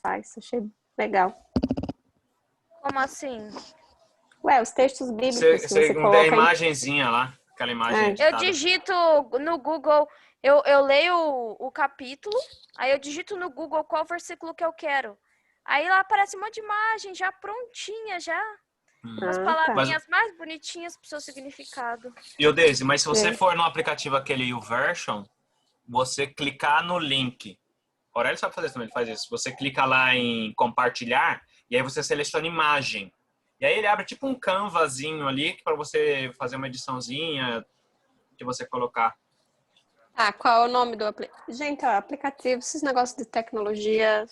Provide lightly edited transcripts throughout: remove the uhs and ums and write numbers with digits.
faz. Achei legal. Como assim? Ué, os textos bíblicos que Você você não tem a coloca em... imagenzinha lá, aquela imagem É. Eu editada. digito no Google, eu leio o capítulo, aí eu digito no Google qual versículo que eu quero. Aí lá aparece um monte de imagem já prontinha, já. Umas Tá. palavrinhas mais bonitinhas pro seu significado. E o Daisy, mas se você É. for no aplicativo aquele YouVersion, você clicar no link. O Aurélio sabe fazer isso também, ele faz isso. Você clica lá em compartilhar e aí você seleciona imagem. E aí ele abre tipo um canvazinho ali para você fazer uma ediçãozinha que você colocar. Ah, qual é o nome do aplicativo? Gente, ó, aplicativo, esses negócios de tecnologia.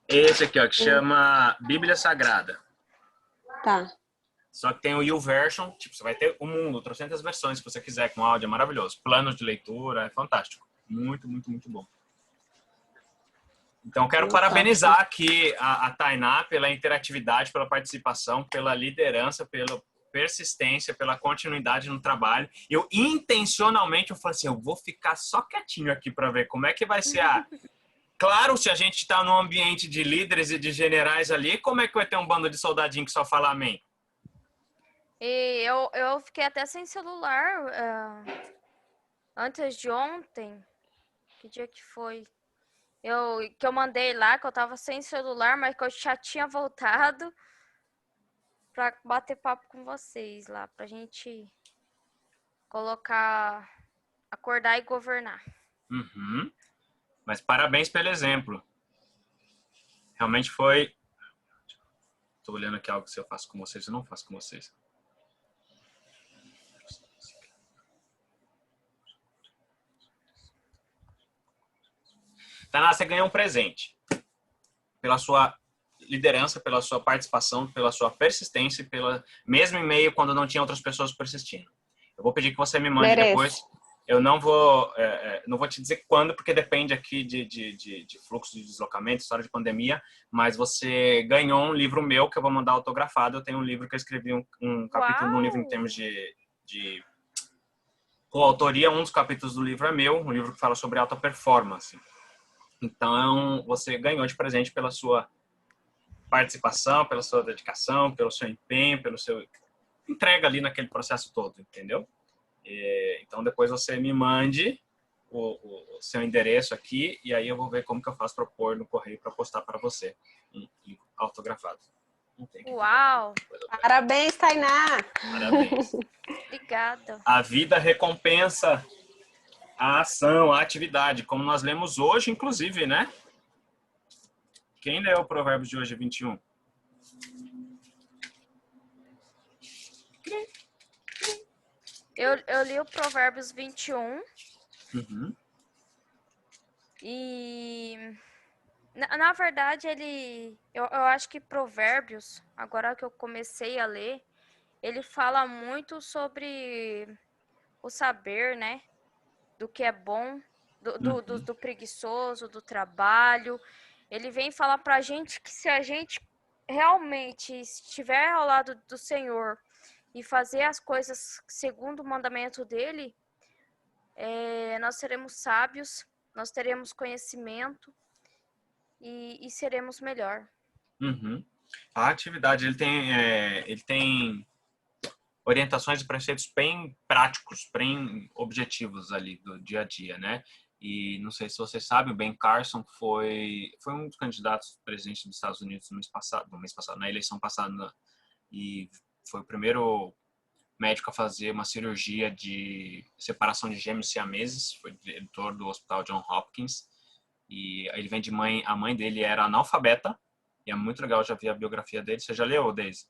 Esse aqui, ó, que chama Bíblia Sagrada. Tá. Só que tem o YouVersion, tipo, você vai ter o mundo, 300 versões se você quiser, com áudio, é maravilhoso. Planos de leitura, é fantástico. Muito, muito, muito bom. Então, quero parabenizar aqui a Tainá pela interatividade, pela participação, pela liderança, pela persistência, pela continuidade no trabalho. Eu, intencionalmente, eu falei assim, eu vou ficar só quietinho aqui para ver como é que vai ser a... Claro, se a gente está num ambiente de líderes e de generais ali, como é que vai ter um bando de soldadinho que só fala amém? E eu fiquei até sem celular antes de ontem. Que dia que foi? Que eu mandei lá, que eu tava sem celular, mas que eu já tinha voltado pra bater papo com vocês lá, pra gente colocar, acordar e governar. Uhum. Mas parabéns pelo exemplo. Realmente foi... Estou olhando aqui algo que eu faço com vocês, eu não faço com vocês. Tainá, você ganhou um presente. Pela sua liderança, pela sua participação, pela sua persistência, mesmo em meio quando não tinha outras pessoas persistindo. Eu vou pedir que você me mande depois. Eu não vou te dizer quando, porque depende aqui de fluxo de deslocamento, história de pandemia, mas você ganhou um livro meu que eu vou mandar autografado. Eu tenho um livro que eu escrevi, um capítulo no livro em termos de coautoria. Um dos capítulos do livro é meu, um livro que fala sobre alta performance. Então, você ganhou de presente pela sua participação, pela sua dedicação, pelo seu empenho, pelo seu entrega ali naquele processo todo, entendeu? Então, depois você me mande o seu endereço aqui e aí eu vou ver como que eu faço para pôr no correio para postar para você um livro autografado. Uau! Parabéns, Tainá! Parabéns. Obrigada. A vida recompensa a ação, a atividade, como nós lemos hoje, inclusive, né? Quem leu o Provérbios de hoje, 21? Eu li o Provérbios 21. Uhum. E na verdade eu acho que Provérbios, agora que eu comecei a ler, ele fala muito sobre o saber, né? Do que é bom, do preguiçoso, do trabalho. Ele vem falar pra gente que se a gente realmente estiver ao lado do Senhor e fazer as coisas segundo o mandamento dele, nós seremos sábios, nós teremos conhecimento e seremos melhor. Uhum. A atividade, ele tem orientações e preceitos bem práticos, bem objetivos ali do dia a dia, né? E não sei se vocês sabem, o Ben Carson foi um dos candidatos presidente dos Estados Unidos no mês passado, na eleição passada, e foi o primeiro médico a fazer uma cirurgia de separação de gêmeos siameses, foi diretor do Hospital John Hopkins, e ele vem de a mãe dele era analfabeta, e é muito legal, eu já vi a biografia dele. Você já leu, Daisy?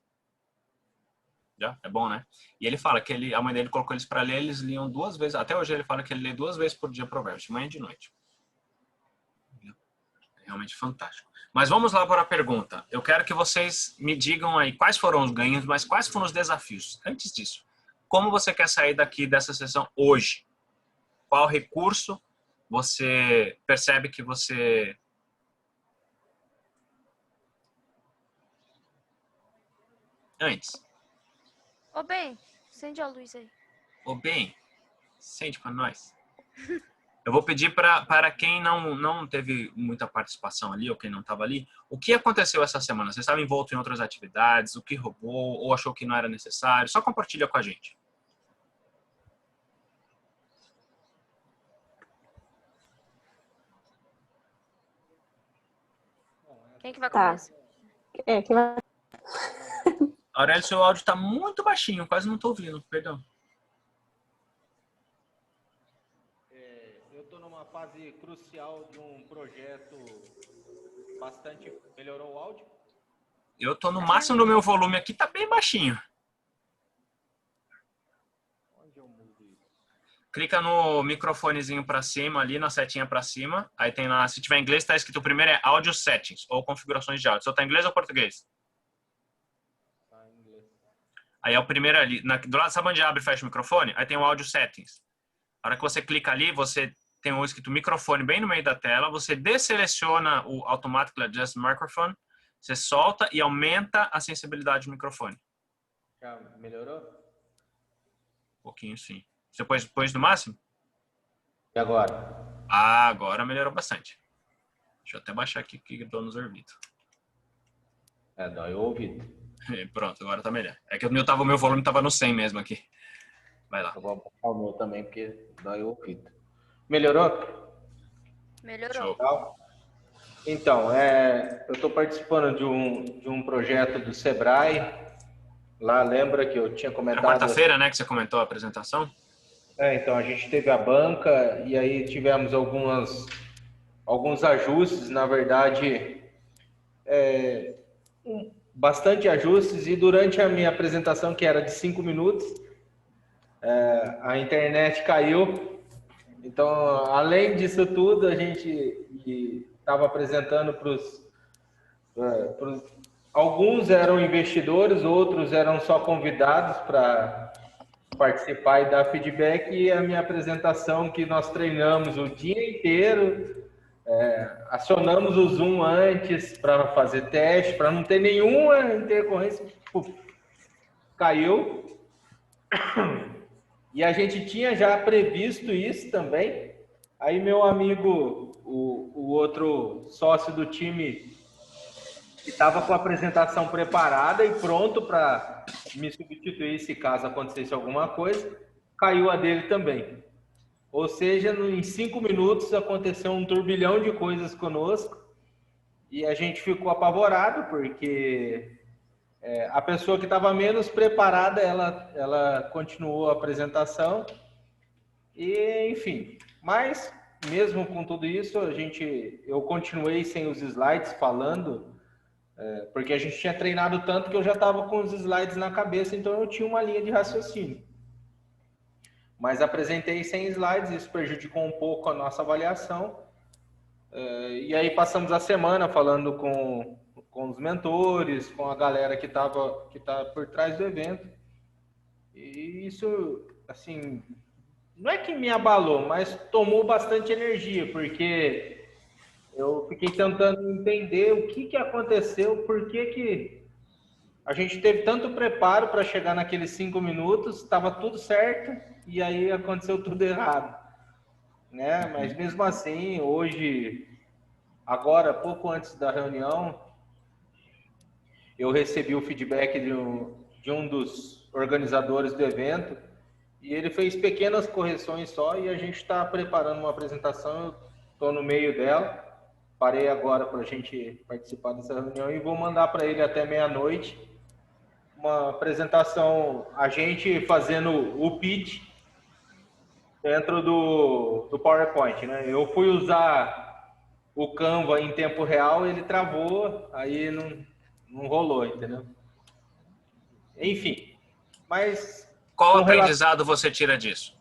Já? É bom, né? E ele fala que a mãe dele colocou eles para ler, eles liam 2 vezes, até hoje ele fala que ele lê 2 vezes por dia Provérbios, de manhã e de noite. É realmente fantástico. Mas vamos lá para a pergunta. Eu quero que vocês me digam aí quais foram os ganhos, mas quais foram os desafios. Antes disso, como você quer sair daqui dessa sessão hoje? Qual recurso você percebe que você... Antes. Ô, bem, acende a luz aí. Ô, bem, sente para nós. Eu vou pedir para quem não teve muita participação ali, ou quem não estava ali, o que aconteceu essa semana? Você estava envolto em outras atividades, o que roubou, ou achou que não era necessário? Só compartilha com a gente. Quem que vai Tá. começar? Quem vai... Aurélio, seu áudio está muito baixinho, quase não estou ouvindo, perdão. Eu estou numa fase crucial de um projeto bastante... Melhorou o áudio? Eu estou no máximo do meu volume aqui, tá bem baixinho. Onde eu mudo isso? Clica no microfonezinho para cima ali, na setinha para cima. Aí tem lá, se tiver em inglês, está escrito primeiro é Audio Settings, ou configurações de áudio. Só tá em inglês ou português? Tá em inglês. Aí é o primeiro ali, do lado, sabe onde abre e fecha o microfone? Aí tem o Audio Settings. Na hora que você clica ali, você tem o escrito microfone bem no meio da tela, você deseleciona o Automatically Adjust Microphone, você solta e aumenta a sensibilidade do microfone. Já melhorou? Um pouquinho, sim. Você pôs no máximo? E agora? Ah, agora melhorou bastante. Deixa eu até baixar aqui que dou nos ouvidos. Dói o ouvido. Pronto, agora tá melhor. É que o meu volume tava no 100 mesmo aqui. Vai lá. Eu vou abaixar o meu também, porque dói o ouvido. Melhorou? Melhorou. Show. Então, eu estou participando de um projeto do Sebrae. Lá, lembra que eu tinha Era comentado... quarta-feira, né, que você comentou a apresentação? Então, a gente teve a banca e aí tivemos alguns ajustes, na verdade, bastante ajustes, e durante a minha apresentação, que era de 5 minutos, a internet caiu. Então, além disso tudo, a gente estava apresentando para os... Alguns eram investidores, outros eram só convidados para participar e dar feedback, e a minha apresentação, que nós treinamos o dia inteiro, acionamos o Zoom antes para fazer teste, para não ter nenhuma intercorrência, caiu. E a gente tinha já previsto isso também. Aí meu amigo, o outro sócio do time, que estava com a apresentação preparada e pronto para me substituir se caso acontecesse alguma coisa, caiu a dele também. Ou seja, em 5 minutos aconteceu um turbilhão de coisas conosco e a gente ficou apavorado, porque a pessoa que estava menos preparada, ela continuou a apresentação e, enfim. Mas, mesmo com tudo isso, eu continuei sem os slides falando, porque a gente tinha treinado tanto que eu já estava com os slides na cabeça, então eu tinha uma linha de raciocínio. Mas apresentei sem slides, isso prejudicou um pouco a nossa avaliação. E aí passamos a semana falando com os mentores, com a galera que tá por trás do evento. E isso, assim, não é que me abalou, mas tomou bastante energia, porque eu fiquei tentando entender o que aconteceu, por que a gente teve tanto preparo para chegar naqueles 5 minutos, estava tudo certo, e aí aconteceu tudo errado, né? Mas mesmo assim, hoje, agora, pouco antes da reunião, eu recebi o feedback de um dos organizadores do evento, e ele fez pequenas correções só, e a gente está preparando uma apresentação, eu estou no meio dela. Parei agora para a gente participar dessa reunião e vou mandar para ele até meia-noite uma apresentação, a gente fazendo o pitch dentro do PowerPoint, né? Eu fui usar o Canva em tempo real, ele travou, aí não rolou, entendeu? Enfim, mas... Qual aprendizado você tira disso?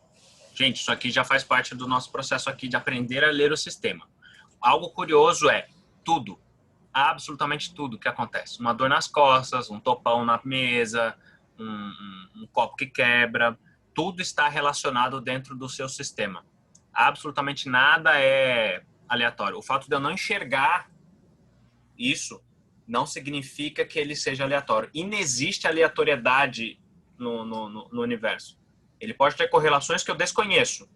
Gente, isso aqui já faz parte do nosso processo aqui de aprender a ler o sistema. Algo curioso é tudo, absolutamente tudo que acontece. Uma dor nas costas, um topão na mesa, um copo que quebra, tudo está relacionado dentro do seu sistema. Absolutamente nada é aleatório. O fato de eu não enxergar isso não significa que ele seja aleatório. Inexiste aleatoriedade no universo. Ele pode ter correlações que eu desconheço,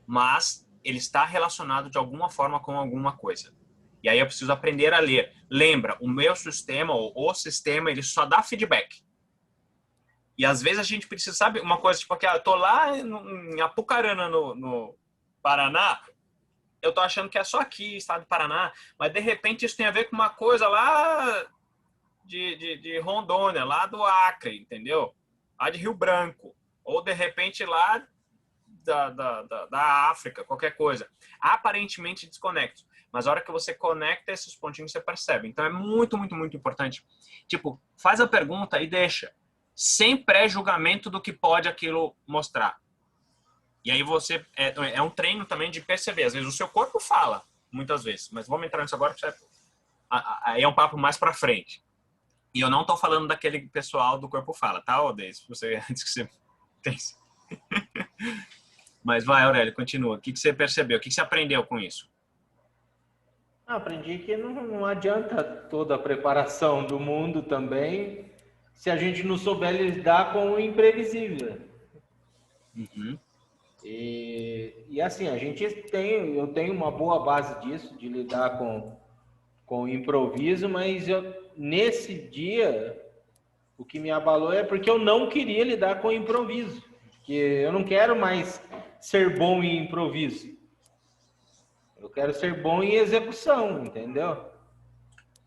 mas ele está relacionado de alguma forma com alguma coisa. E aí eu preciso aprender a ler. Lembra, o meu sistema, ou o sistema, ele só dá feedback. E às vezes a gente precisa, sabe, uma coisa tipo, eu tô lá em Apucarana, no Paraná, eu tô achando que é só aqui, estado do Paraná, mas de repente isso tem a ver com uma coisa lá de Rondônia, lá do Acre, entendeu? Lá de Rio Branco. Ou de repente lá da África, qualquer coisa. Aparentemente desconecto. Mas a hora que você conecta esses pontinhos, você percebe. Então é muito, muito, muito importante. Tipo, faz a pergunta e deixa. Sem pré-julgamento do que pode aquilo mostrar. E aí você... É um treino também de perceber. Às vezes o seu corpo fala, muitas vezes. Mas vamos entrar nisso agora, porque aí é um papo mais pra frente. E eu não tô falando daquele pessoal do corpo fala, tá, Odeis? Antes que você pense. Mas vai, Aurélio, continua. O que você percebeu? O que você aprendeu com isso? Aprendi que não adianta toda a preparação do mundo também se a gente não souber lidar com o imprevisível. Uhum. E assim, eu tenho uma boa base disso, de lidar com o improviso, mas nesse dia, o que me abalou é porque eu não queria lidar com o improviso. Porque eu não quero mais ser bom em improviso. Eu quero ser bom em execução, entendeu?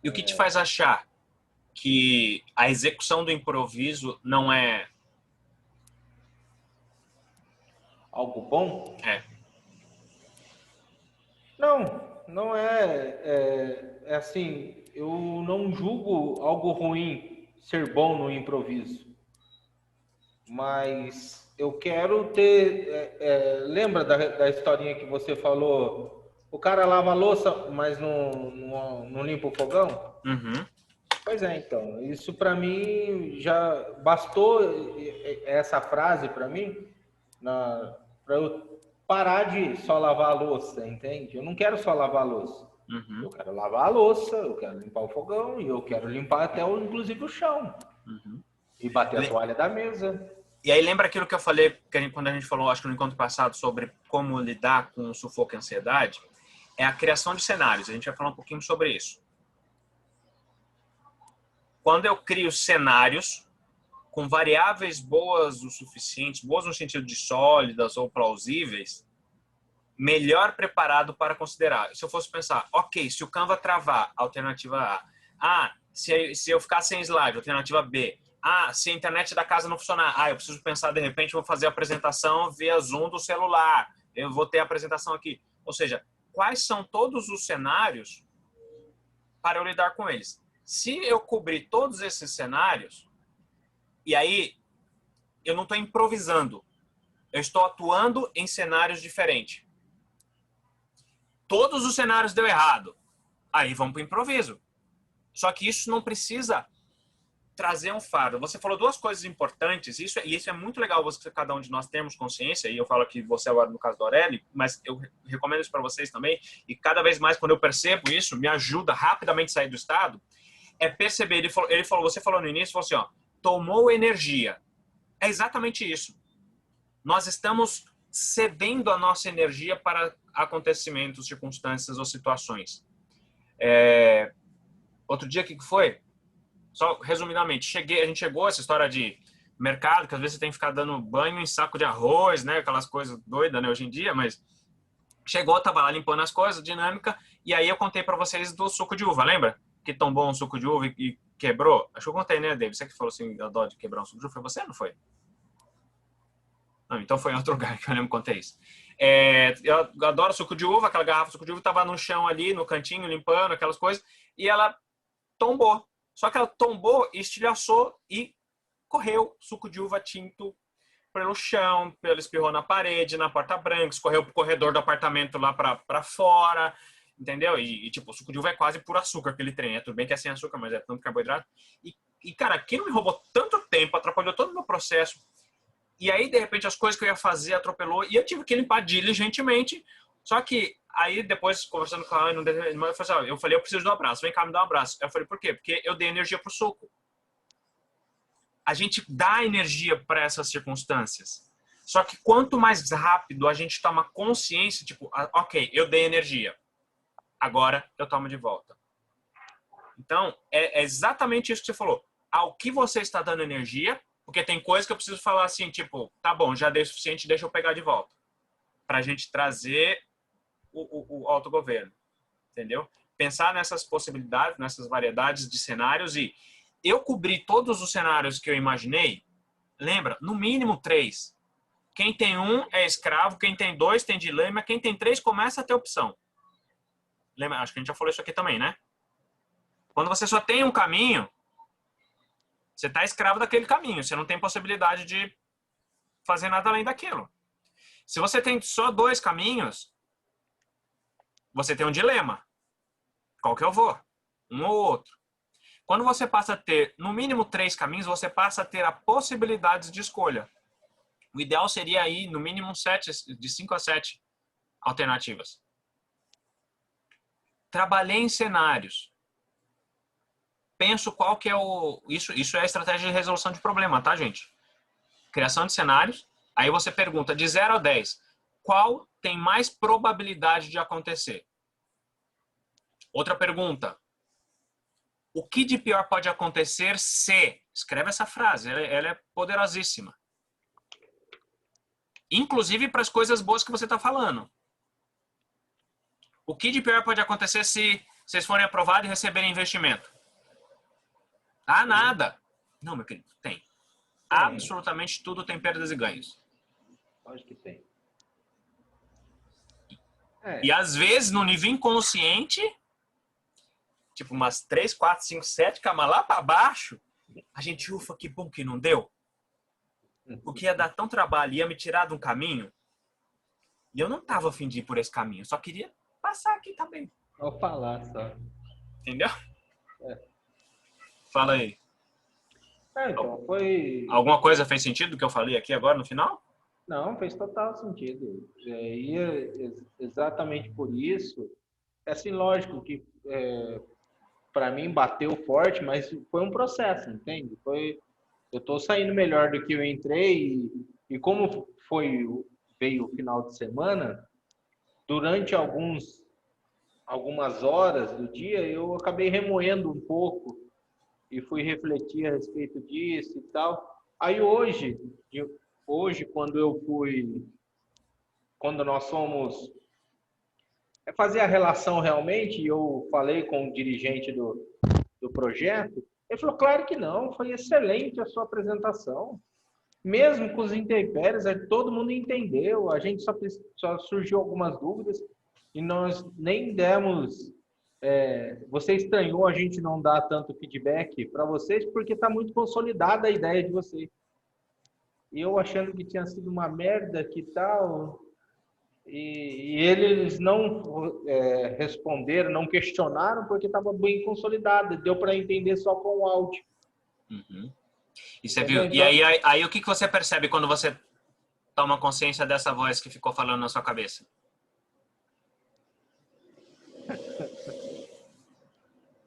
E o que te faz achar que a execução do improviso não é algo bom? É. Não é assim, eu não julgo algo ruim ser bom no improviso. Mas eu quero ter... lembra da historinha que você falou? O cara lava a louça, mas não limpa o fogão? Uhum. Pois é, então. Isso para mim já bastou, essa frase para mim, para eu parar de só lavar a louça, entende? Eu não quero só lavar a louça. Uhum. Eu quero lavar a louça, eu quero limpar o fogão e eu quero limpar até, inclusive, o chão. Uhum. E bater a toalha da mesa. E aí lembra aquilo que eu falei quando a gente falou, acho que no encontro passado, sobre como lidar com o sufoco e a ansiedade? É a criação de cenários. A gente vai falar um pouquinho sobre isso. Quando eu crio cenários com variáveis boas o suficiente, boas no sentido de sólidas ou plausíveis, melhor preparado para considerar. Se eu fosse pensar, ok, se o Canva travar, alternativa A. Ah, se eu ficar sem slide, alternativa B. Ah, se a internet da casa não funcionar. Ah, eu preciso pensar, de repente, vou fazer a apresentação via Zoom do celular. Eu vou ter a apresentação aqui. Ou seja, quais são todos os cenários para eu lidar com eles? Se eu cobrir todos esses cenários, e aí eu não estou improvisando, eu estou atuando em cenários diferentes. Todos os cenários deu errado. Aí vamos para o improviso. Só que isso não precisa trazer um fardo. Você falou duas coisas importantes, e isso é muito legal, cada um de nós temos consciência, e eu falo aqui você agora no caso do Aurélio, mas eu recomendo isso para vocês também, e cada vez mais quando eu percebo isso, me ajuda rapidamente a sair do estado, é perceber, você falou no início, falou assim, ó, tomou energia. É exatamente isso. Nós estamos cedendo a nossa energia para acontecimentos, circunstâncias ou situações. Outro dia, o que foi? Só resumidamente, a gente chegou a essa história de mercado, que às vezes você tem que ficar dando banho em saco de arroz, né? Aquelas coisas doidas, né? Hoje em dia, mas chegou, tava lá limpando as coisas, dinâmica, e aí eu contei para vocês do suco de uva, lembra? Que tombou um suco de uva e quebrou. Acho que eu contei, né, David? Você que falou assim, da dó de quebrar um suco de uva, foi você ou não foi? Não, então foi em outro lugar que eu lembro que contei isso. Eu adoro suco de uva, aquela garrafa de suco de uva tava no chão ali, no cantinho, limpando aquelas coisas, e ela tombou. Só que ela tombou, estilhaçou e correu suco de uva tinto pelo chão, espirrou na parede, na porta branca, escorreu pro corredor do apartamento lá para fora, entendeu? E tipo, o suco de uva é quase puro açúcar, aquele trem. Tudo bem que é sem açúcar, mas é tanto carboidrato. E cara, aquilo me roubou tanto tempo, atrapalhou todo o meu processo. E aí, de repente, as coisas que eu ia fazer atropelou e eu tive que limpar diligentemente. Só que aí, depois, conversando com a Ana, eu falei, eu preciso de um abraço, vem cá me dar um abraço. Eu falei, por quê? Porque eu dei energia pro suco. A gente dá energia para essas circunstâncias. Só que quanto mais rápido a gente toma consciência, tipo, ok, eu dei energia, agora eu tomo de volta. Então, é exatamente isso que você falou. Ao que você está dando energia, porque tem coisa que eu preciso falar assim, tipo, tá bom, já dei o suficiente, deixa eu pegar de volta. Pra gente trazer o autogoverno, entendeu? Pensar nessas possibilidades, nessas variedades de cenários e eu cobri todos os cenários que eu imaginei, lembra? No mínimo 3. Quem tem 1 é escravo, quem tem 2 tem dilema, quem tem 3 começa a ter opção. Lembra? Acho que a gente já falou isso aqui também, né? Quando você só tem um caminho, você está escravo daquele caminho. Você não tem possibilidade de fazer nada além daquilo. Se você tem só 2 caminhos, você tem um dilema. Qual que eu vou? Um ou outro. Quando você passa a ter, no mínimo, 3 caminhos, você passa a ter a possibilidade de escolha. O ideal seria aí, no mínimo, 7, de 5 a 7 alternativas. Trabalhei em cenários. Penso qual que é Isso é a estratégia de resolução de problema, tá, gente? Criação de cenários. Aí você pergunta, de 0 a 10, qual tem mais probabilidade de acontecer? Outra pergunta. O que de pior pode acontecer se... Escreve essa frase, ela é poderosíssima. Inclusive para as coisas boas que você está falando. O que de pior pode acontecer se vocês forem aprovados e receberem investimento? Ah, nada. Não, meu querido, tem. Absolutamente tudo tem perdas e ganhos. Acho que tem. E às vezes, no nível inconsciente, tipo umas 3, 4, 5, 7 camas lá para baixo, a gente, ufa, que bom que não deu. Porque ia dar tão trabalho, ia me tirar de um caminho. E eu não estava afim de ir por esse caminho. Eu só queria passar aqui também. Vou falar só. Entendeu? Fala aí. Então, foi... Alguma coisa fez sentido do que eu falei aqui agora no final? Não, fez total sentido. E exatamente por isso, é assim, lógico que para mim bateu forte, mas foi um processo, entende? Eu estou saindo melhor do que eu entrei e como veio o final de semana, durante algumas horas do dia, eu acabei remoendo um pouco e fui refletir a respeito disso e tal. Aí hoje quando nós fomos fazer a relação realmente, eu falei com o dirigente do projeto, ele falou, claro que não, foi excelente a sua apresentação. Mesmo com os intempéries, todo mundo entendeu, a gente só surgiu algumas dúvidas e nós nem demos... você estranhou a gente não dar tanto feedback para vocês porque está muito consolidada a ideia de vocês. E eu achando que tinha sido uma merda, que tal... E eles não responderam, não questionaram, porque estava bem consolidado. Deu para entender só com o áudio. Uhum. E você viu? E aí o que você percebe quando você toma consciência dessa voz que ficou falando na sua cabeça?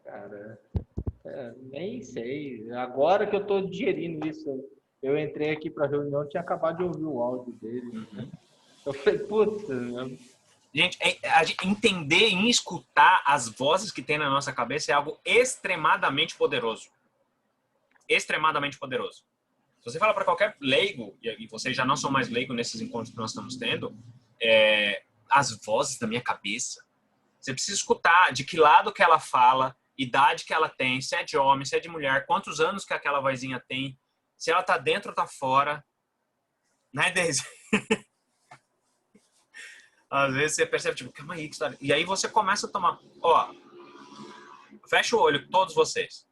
Cara, nem sei. Agora que eu estou digerindo isso, eu entrei aqui para a reunião, tinha acabado de ouvir o áudio dele. Uhum. Eu falei, putz... Gente, entender e escutar as vozes que tem na nossa cabeça é algo extremamente poderoso. Extremamente poderoso. Se você fala para qualquer leigo, e vocês já não são mais leigos nesses encontros que nós estamos tendo, as vozes da minha cabeça, você precisa escutar de que lado que ela fala, idade que ela tem, se é de homem, se é de mulher, quantos anos que aquela vozinha tem, se ela tá dentro ou tá fora. Né, Deise? Às vezes você percebe, tipo, calma aí, que história. E aí você começa a tomar, fecha o olho, todos vocês.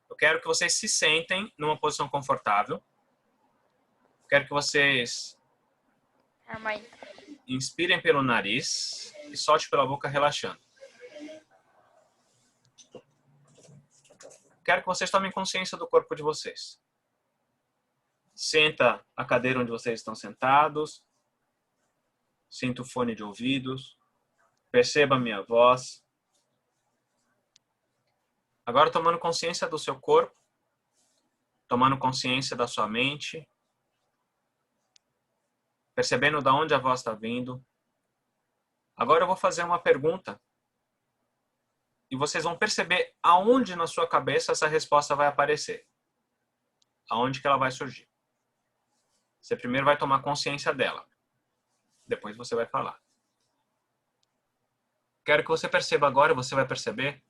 Eu quero que vocês se sentem numa posição confortável. Eu quero que vocês inspirem pelo nariz e solte pela boca relaxando. Eu quero que vocês tomem consciência do corpo de vocês. Senta a cadeira onde vocês estão sentados. Sinta o fone de ouvidos. Perceba a minha voz. Agora tomando consciência do seu corpo. Tomando consciência da sua mente. percebendo de onde a voz está vindo. Agora eu vou fazer uma pergunta e vocês vão perceber aonde na sua cabeça essa resposta vai aparecer. Aonde que ela vai surgir. Você primeiro vai tomar consciência dela. Depois você vai falar. Quero que você perceba agora, você vai perceber.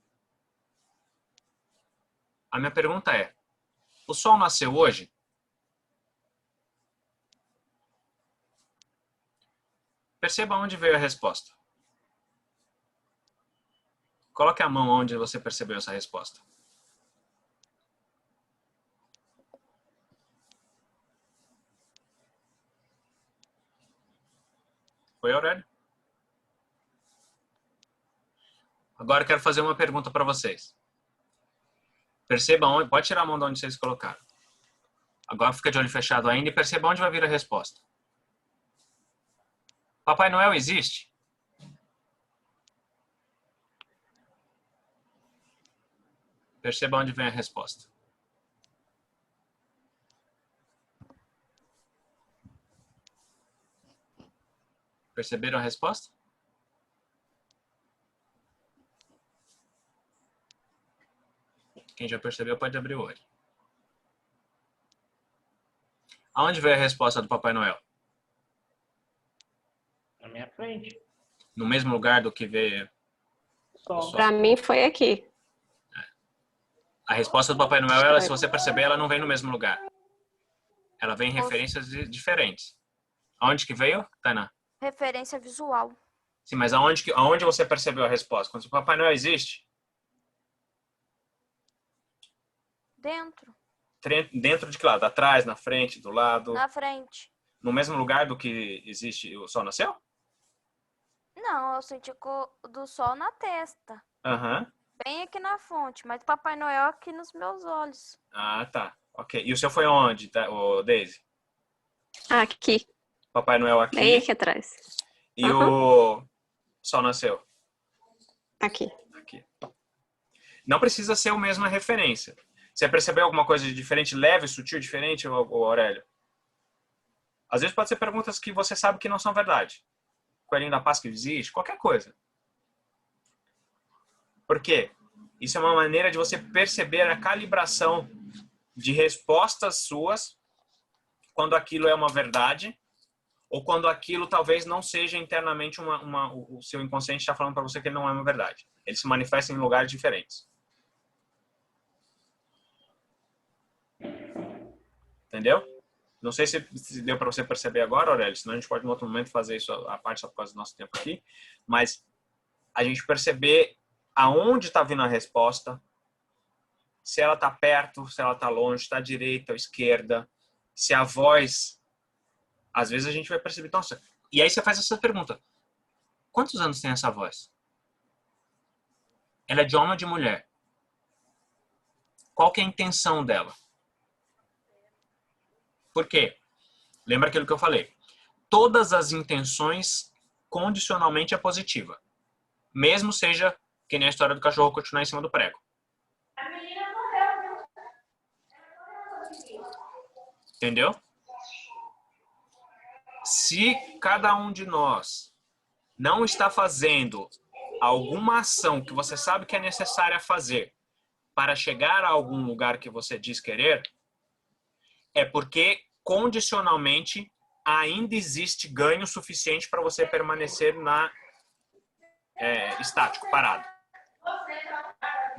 A minha pergunta é: o sol nasceu hoje? Perceba onde veio a resposta. Coloque a mão onde você percebeu essa resposta. Foi, Aurélio? Agora eu quero fazer uma pergunta para vocês. Perceba onde, pode tirar a mão de onde vocês colocaram. Agora fica de olho fechado ainda e perceba onde vai vir a resposta. Papai Noel existe? Perceba onde vem a resposta. Perceberam a resposta? Quem já percebeu pode abrir o olho. Aonde veio a resposta do Papai Noel? Na minha frente. No mesmo lugar do que veio? Sol. Pra mim foi aqui. A resposta do Papai Noel, ela, se você perceber, ela não vem no mesmo lugar. Ela vem em referências diferentes. Aonde que veio, Tainá? Referência visual. Sim, mas aonde você percebeu a resposta? Quando o Papai Noel existe? Dentro. Dentro de que lado? Atrás, na frente, do lado? Na frente. No mesmo lugar do que existe o Sol nasceu? Não, eu senti do sol na testa. Aham. Bem aqui na fonte, mas Papai Noel aqui nos meus olhos. Ah, tá. Ok. E o seu foi onde, Daisy? Aqui. Papai Noel aqui. Bem aqui atrás. E o Sol nasceu? Aqui. Aqui. Não precisa ser a mesma referência. Você percebeu alguma coisa de diferente, leve, sutil, diferente, Aurélio? Às vezes pode ser perguntas que você sabe que não são verdade. Coelhinho da Páscoa existe, qualquer coisa. Por quê? Isso é uma maneira de você perceber a calibração de respostas suas quando aquilo é uma verdade ou quando aquilo talvez não seja internamente o seu inconsciente está falando para você que ele não é uma verdade. Ele se manifesta em lugares diferentes. Entendeu? Não sei se deu para você perceber agora, Aurélio, senão a gente pode em outro momento fazer isso a parte só por causa do nosso tempo aqui, mas a gente perceber aonde está vindo a resposta, se ela está perto, se ela está longe, está à direita ou à esquerda, se a voz... Às vezes a gente vai perceber, nossa, e aí você faz essa pergunta, quantos anos tem essa voz? Ela é de homem ou de mulher? Qual que é a intenção dela? Por quê? Lembra aquilo que eu falei. Todas as intenções condicionalmente é positiva. Mesmo seja que nem a história do cachorro continuar em cima do prego. Entendeu? Se cada um de nós não está fazendo alguma ação que você sabe que é necessária fazer para chegar a algum lugar que você diz querer, é porque condicionalmente ainda existe ganho suficiente para você permanecer estático, parado.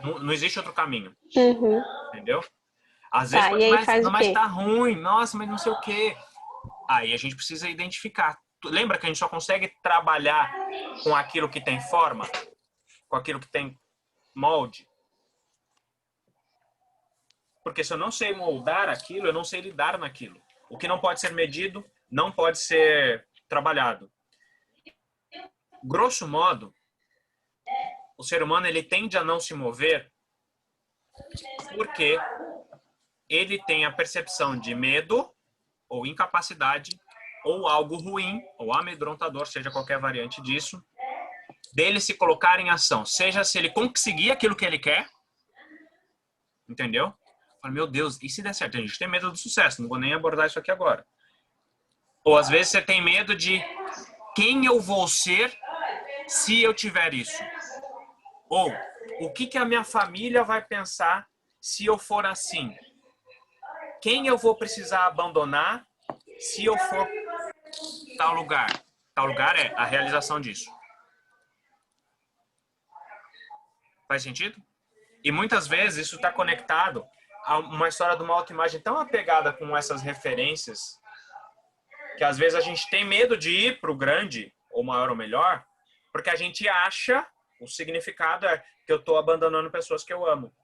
Não existe outro caminho. Uhum. Entendeu? Às vezes, Tá, e aí mas tá ruim, nossa, mas não sei o quê. Aí a gente precisa identificar. Lembra que a gente só consegue trabalhar com aquilo que tem forma? Com aquilo que tem molde? Porque se eu não sei moldar aquilo, eu não sei lidar naquilo. O que não pode ser medido, não pode ser trabalhado. Grosso modo, o ser humano ele tende a não se mover porque ele tem a percepção de medo ou incapacidade ou algo ruim ou amedrontador, seja qualquer variante disso, dele se colocar em ação. Seja se ele conseguir aquilo que ele quer, entendeu? Fala, meu Deus, e se der certo? A gente tem medo do sucesso, não vou nem abordar isso aqui agora. Ou às vezes você tem medo de quem eu vou ser se eu tiver isso. Ou o que a minha família vai pensar se eu for assim. Quem eu vou precisar abandonar se eu for tal lugar. Tal lugar é a realização disso. Faz sentido? E muitas vezes isso está conectado a uma história de uma autoimagem tão apegada com essas referências que às vezes a gente tem medo de ir para o grande, ou maior ou melhor, porque a gente acha, o significado é que eu estou abandonando pessoas que eu amo.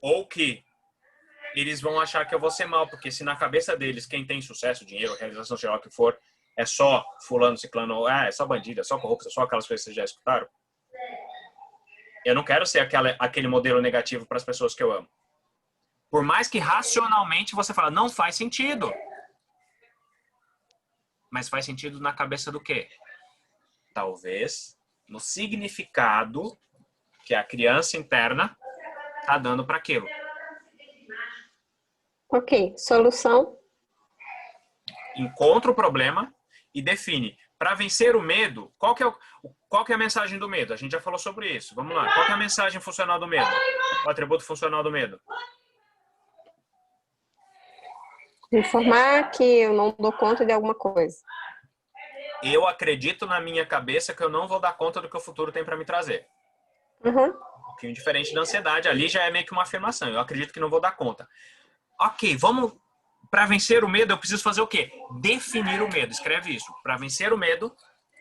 Ou que eles vão achar que eu vou ser mal, porque se na cabeça deles quem tem sucesso, dinheiro, realização, sei lá o que for, é só fulano, ciclano, é só bandido, é só corrupto, é só aquelas coisas que vocês já escutaram. Eu não quero ser aquele modelo negativo para as pessoas que eu amo. Por mais que racionalmente você fala, não faz sentido. Mas faz sentido na cabeça do quê? Talvez no significado que a criança interna está dando para aquilo. Ok, solução. Encontra o problema e define. Para vencer o medo, qual que é a mensagem do medo? A gente já falou sobre isso. Vamos lá. Qual que é a mensagem funcional do medo? O atributo funcional do medo? Informar que eu não dou conta de alguma coisa. Eu acredito na minha cabeça que eu não vou dar conta do que o futuro tem para me trazer. Uhum. Um pouquinho diferente da ansiedade. Ali já é meio que uma afirmação. Eu acredito que não vou dar conta. Ok, vamos... Para vencer o medo, eu preciso fazer o quê? Definir o medo. Escreve isso. Para vencer o medo,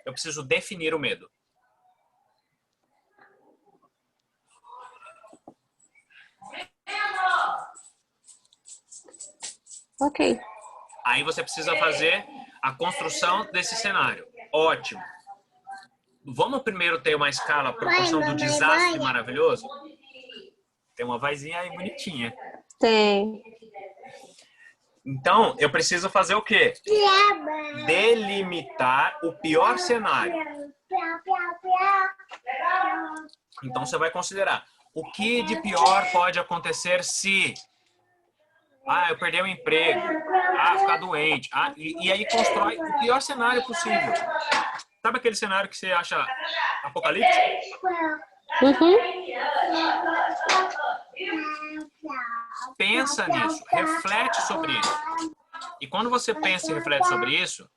eu preciso definir o medo. Ok. Aí você precisa fazer a construção desse cenário. Ótimo. Vamos primeiro ter uma escala proporção do desastre maravilhoso? Tem uma vozinha aí bonitinha. Tem. Então, eu preciso fazer o quê? Delimitar o pior cenário. Então, você vai considerar o que de pior pode acontecer se... eu perder o emprego. Ficar doente. E aí constrói o pior cenário possível. Sabe aquele cenário que você acha apocalíptico? Uhum. Pensa nisso, reflete sobre isso. E quando você pensa e reflete sobre isso,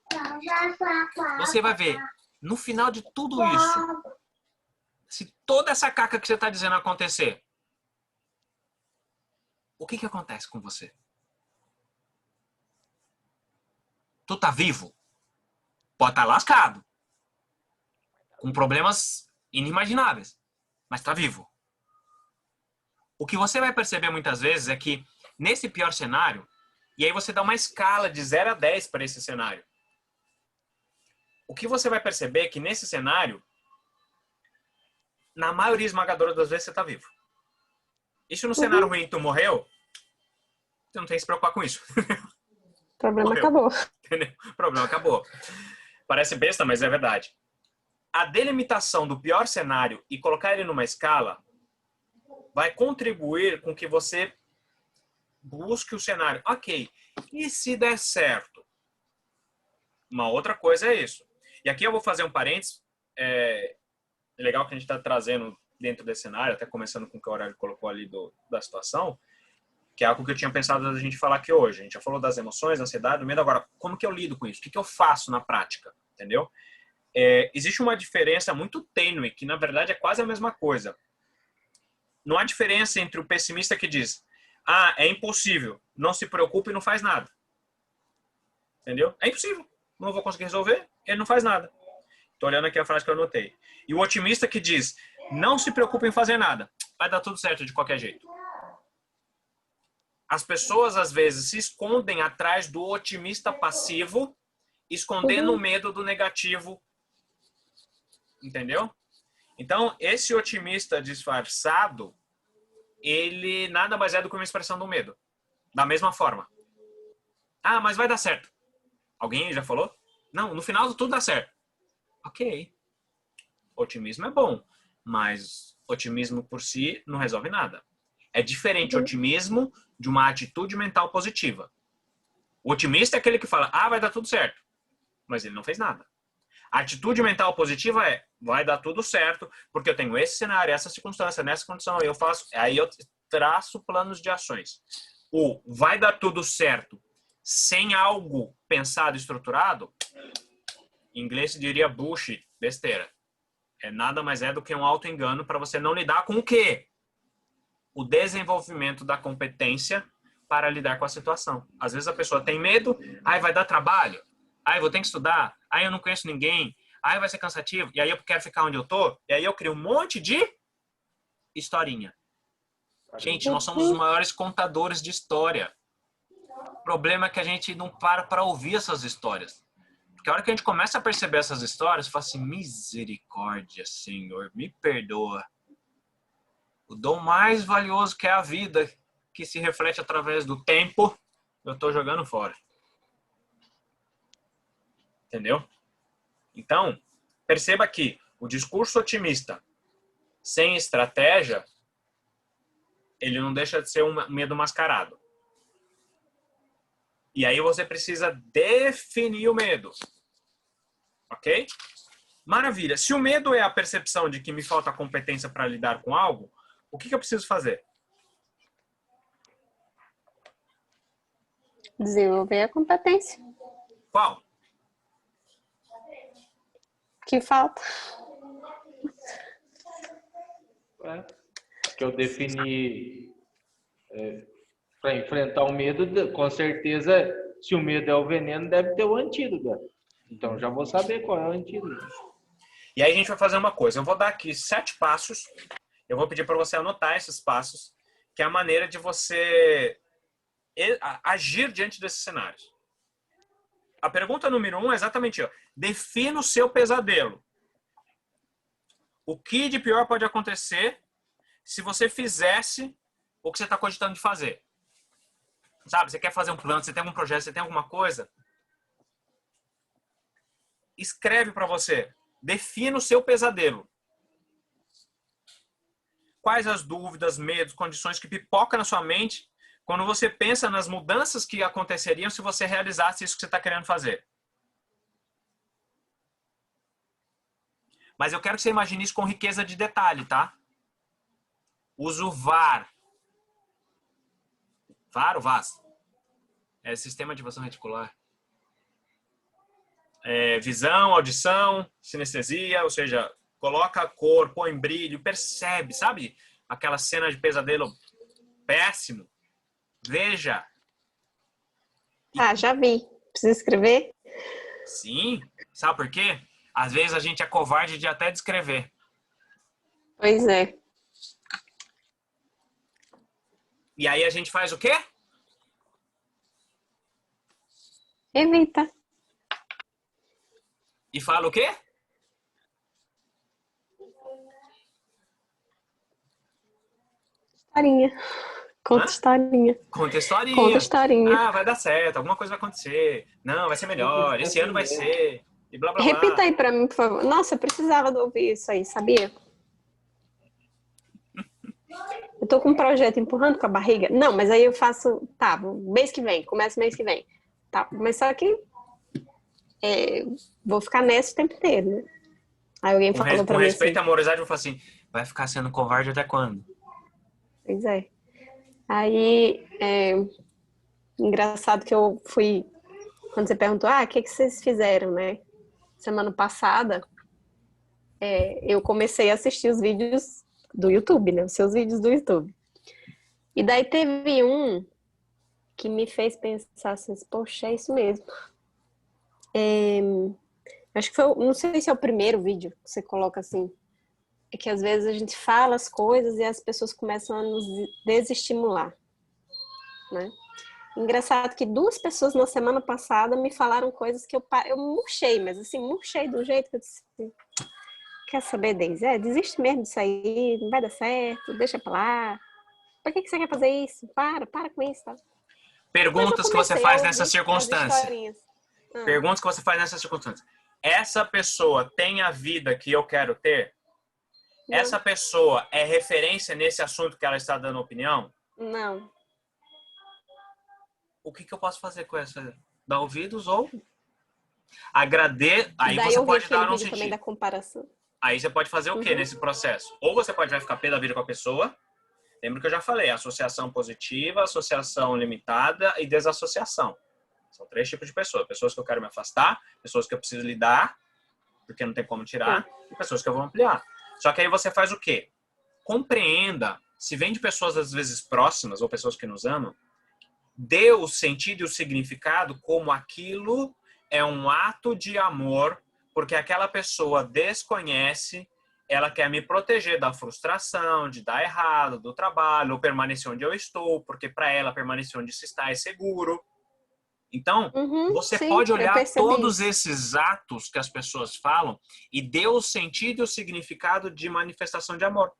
você vai ver, no final de tudo isso, se toda essa caca que você está dizendo acontecer, o que acontece com você? Tu tá vivo? Pode estar lascado. Com problemas inimagináveis. Mas tá vivo. O que você vai perceber muitas vezes é que nesse pior cenário, e aí você dá uma escala de 0 a 10 para esse cenário. O que você vai perceber é que nesse cenário, na maioria esmagadora das vezes você tá vivo. Isso no cenário ruim que tu morreu, você não tem que se preocupar com isso. O problema Morreu. acabou. Entendeu? O problema acabou. Parece besta, mas é verdade. A delimitação do pior cenário e colocar ele numa escala vai contribuir com que você busque o cenário. Ok, e se der certo? Uma outra coisa é isso. E aqui eu vou fazer um parênteses. É legal que a gente está trazendo dentro desse cenário, até começando com o que o Aurélio colocou ali da situação, que é algo que eu tinha pensado da gente falar aqui hoje. A gente já falou das emoções, da ansiedade, do medo. Agora, como que eu lido com isso? O que eu faço na prática? Entendeu? Existe uma diferença muito tênue, que na verdade é quase a mesma coisa. Não há diferença entre o pessimista que diz, é impossível, não se preocupe e não faz nada. Entendeu? É impossível, não vou conseguir resolver, ele não faz nada. Estou olhando aqui a frase que eu anotei. E o otimista que diz, não se preocupe em fazer nada, vai dar tudo certo de qualquer jeito. As pessoas às vezes se escondem atrás do otimista passivo, escondendo o medo do negativo. Entendeu? Então, esse otimista disfarçado, ele nada mais é do que uma expressão do medo. Da mesma forma. Mas vai dar certo. Alguém já falou? Não, no final tudo dá certo. Ok. Otimismo é bom, mas otimismo por si não resolve nada. É diferente otimismo de uma atitude mental positiva. O otimista é aquele que fala, vai dar tudo certo. Mas ele não fez nada. A atitude mental positiva é, vai dar tudo certo, porque eu tenho esse cenário, essa circunstância, nessa condição, aí eu traço planos de ações. O vai dar tudo certo sem algo pensado e estruturado, em inglês se diria bullshit, besteira. Nada mais é do que um auto-engano para você não lidar com o quê? O desenvolvimento da competência para lidar com a situação. Às vezes a pessoa tem medo, vai dar trabalho, vou ter que estudar, eu não conheço ninguém, vai ser cansativo, e aí eu quero ficar onde eu tô, e aí eu crio um monte de historinha. Gente, nós somos os maiores contadores de história. O problema é que a gente não para ouvir essas histórias. Porque a hora que a gente começa a perceber essas histórias, fala assim, misericórdia, Senhor, me perdoa. O dom mais valioso que é a vida, que se reflete através do tempo, eu estou jogando fora. Entendeu? Então, perceba que o discurso otimista sem estratégia, ele não deixa de ser um medo mascarado. E aí você precisa definir o medo. Ok? Maravilha. Se o medo é a percepção de que me falta competência para lidar com algo, o que eu preciso fazer? Desenvolver a competência. Qual? Que falta? Que eu defini para enfrentar o medo, com certeza, se o medo é o veneno, deve ter o antídoto. Então, já vou saber qual é o antídoto. E aí a gente vai fazer uma coisa. Eu vou dar aqui 7 passos. Eu vou pedir para você anotar esses passos, que é a maneira de você agir diante desses cenários. A pergunta número 1 é exatamente, defina o seu pesadelo. O que de pior pode acontecer se você fizesse o que você está cogitando de fazer? Sabe, você quer fazer um plano, você tem algum projeto, você tem alguma coisa? Escreve para você. Defina o seu pesadelo. Quais as dúvidas, medos, condições que pipocam na sua mente quando você pensa nas mudanças que aconteceriam se você realizasse isso que você está querendo fazer? Mas eu quero que você imagine isso com riqueza de detalhe, tá? Usa o VAR. VAR ou VAS? É Sistema de Ativação Reticular. Visão, audição, sinestesia, ou seja, coloca a cor, põe brilho, percebe, sabe? Aquela cena de pesadelo péssimo. Veja. Já vi. Precisa escrever? Sim. Sabe por quê? Às vezes a gente é covarde de até descrever. Pois é. E aí a gente faz o quê? Evita. E fala o quê? Historinha. Conta historinha. Conta historinha. Conta historinha. Vai dar certo, alguma coisa vai acontecer. Não, vai ser melhor, esse ano vai ser. E blá, blá, blá. Repita aí pra mim, por favor. Nossa, eu precisava de ouvir isso aí, sabia? Eu tô com um projeto empurrando com a barriga. Não, mas aí eu faço... Tá, mês que vem. Começa mês que vem. Tá, mas só que... vou ficar nessa o tempo inteiro, né? Aí alguém falou pra mim com respeito assim, à amorosidade, eu vou falar assim, vai ficar sendo covarde até quando? Pois é. Aí, engraçado que eu fui... Quando você perguntou, o que vocês fizeram, né? Semana passada, eu comecei a assistir os vídeos do YouTube, né? Os seus vídeos do YouTube. E daí teve um que me fez pensar assim, poxa, é isso mesmo. Acho que foi, não sei se é o primeiro vídeo que você coloca assim, é que às vezes a gente fala as coisas e as pessoas começam a nos desestimular, né? Engraçado que 2 pessoas na semana passada me falaram coisas que eu murchei, mas assim, murchei do jeito que eu disse, quer saber, Deise? Desiste mesmo disso aí, não vai dar certo, deixa pra lá. Pra que você quer fazer isso? Para com isso, tá? Perguntas que você faz nessa circunstância. Perguntas que você faz nessa circunstância. Essa pessoa tem a vida que eu quero ter? Não. Essa pessoa é referência nesse assunto que ela está dando opinião? Não. o que eu posso fazer com essa? Dar ouvidos ou agradecer? Aí Daí você eu vi pode aquele dar um vídeo também sentido. da comparação. Aí você pode fazer o quê nesse processo? Ou você pode vai ficar pé da vida com a pessoa. Lembra que eu já falei, associação positiva, associação limitada e desassociação. São 3 tipos de pessoas. Pessoas que eu quero me afastar, pessoas que eu preciso lidar, porque não tem como tirar, e pessoas que eu vou ampliar. Só que aí você faz o quê? Compreenda, se vem de pessoas às vezes próximas ou pessoas que nos amam, dê o sentido e o significado como aquilo é um ato de amor, porque aquela pessoa desconhece, ela quer me proteger da frustração, de dar errado, do trabalho, ou permanecer onde eu estou, porque para ela permanecer onde se está é seguro. Então, você Sim, pode eu olhar percebi todos isso. esses atos que as pessoas falam e dê o sentido e o significado de manifestação de amor.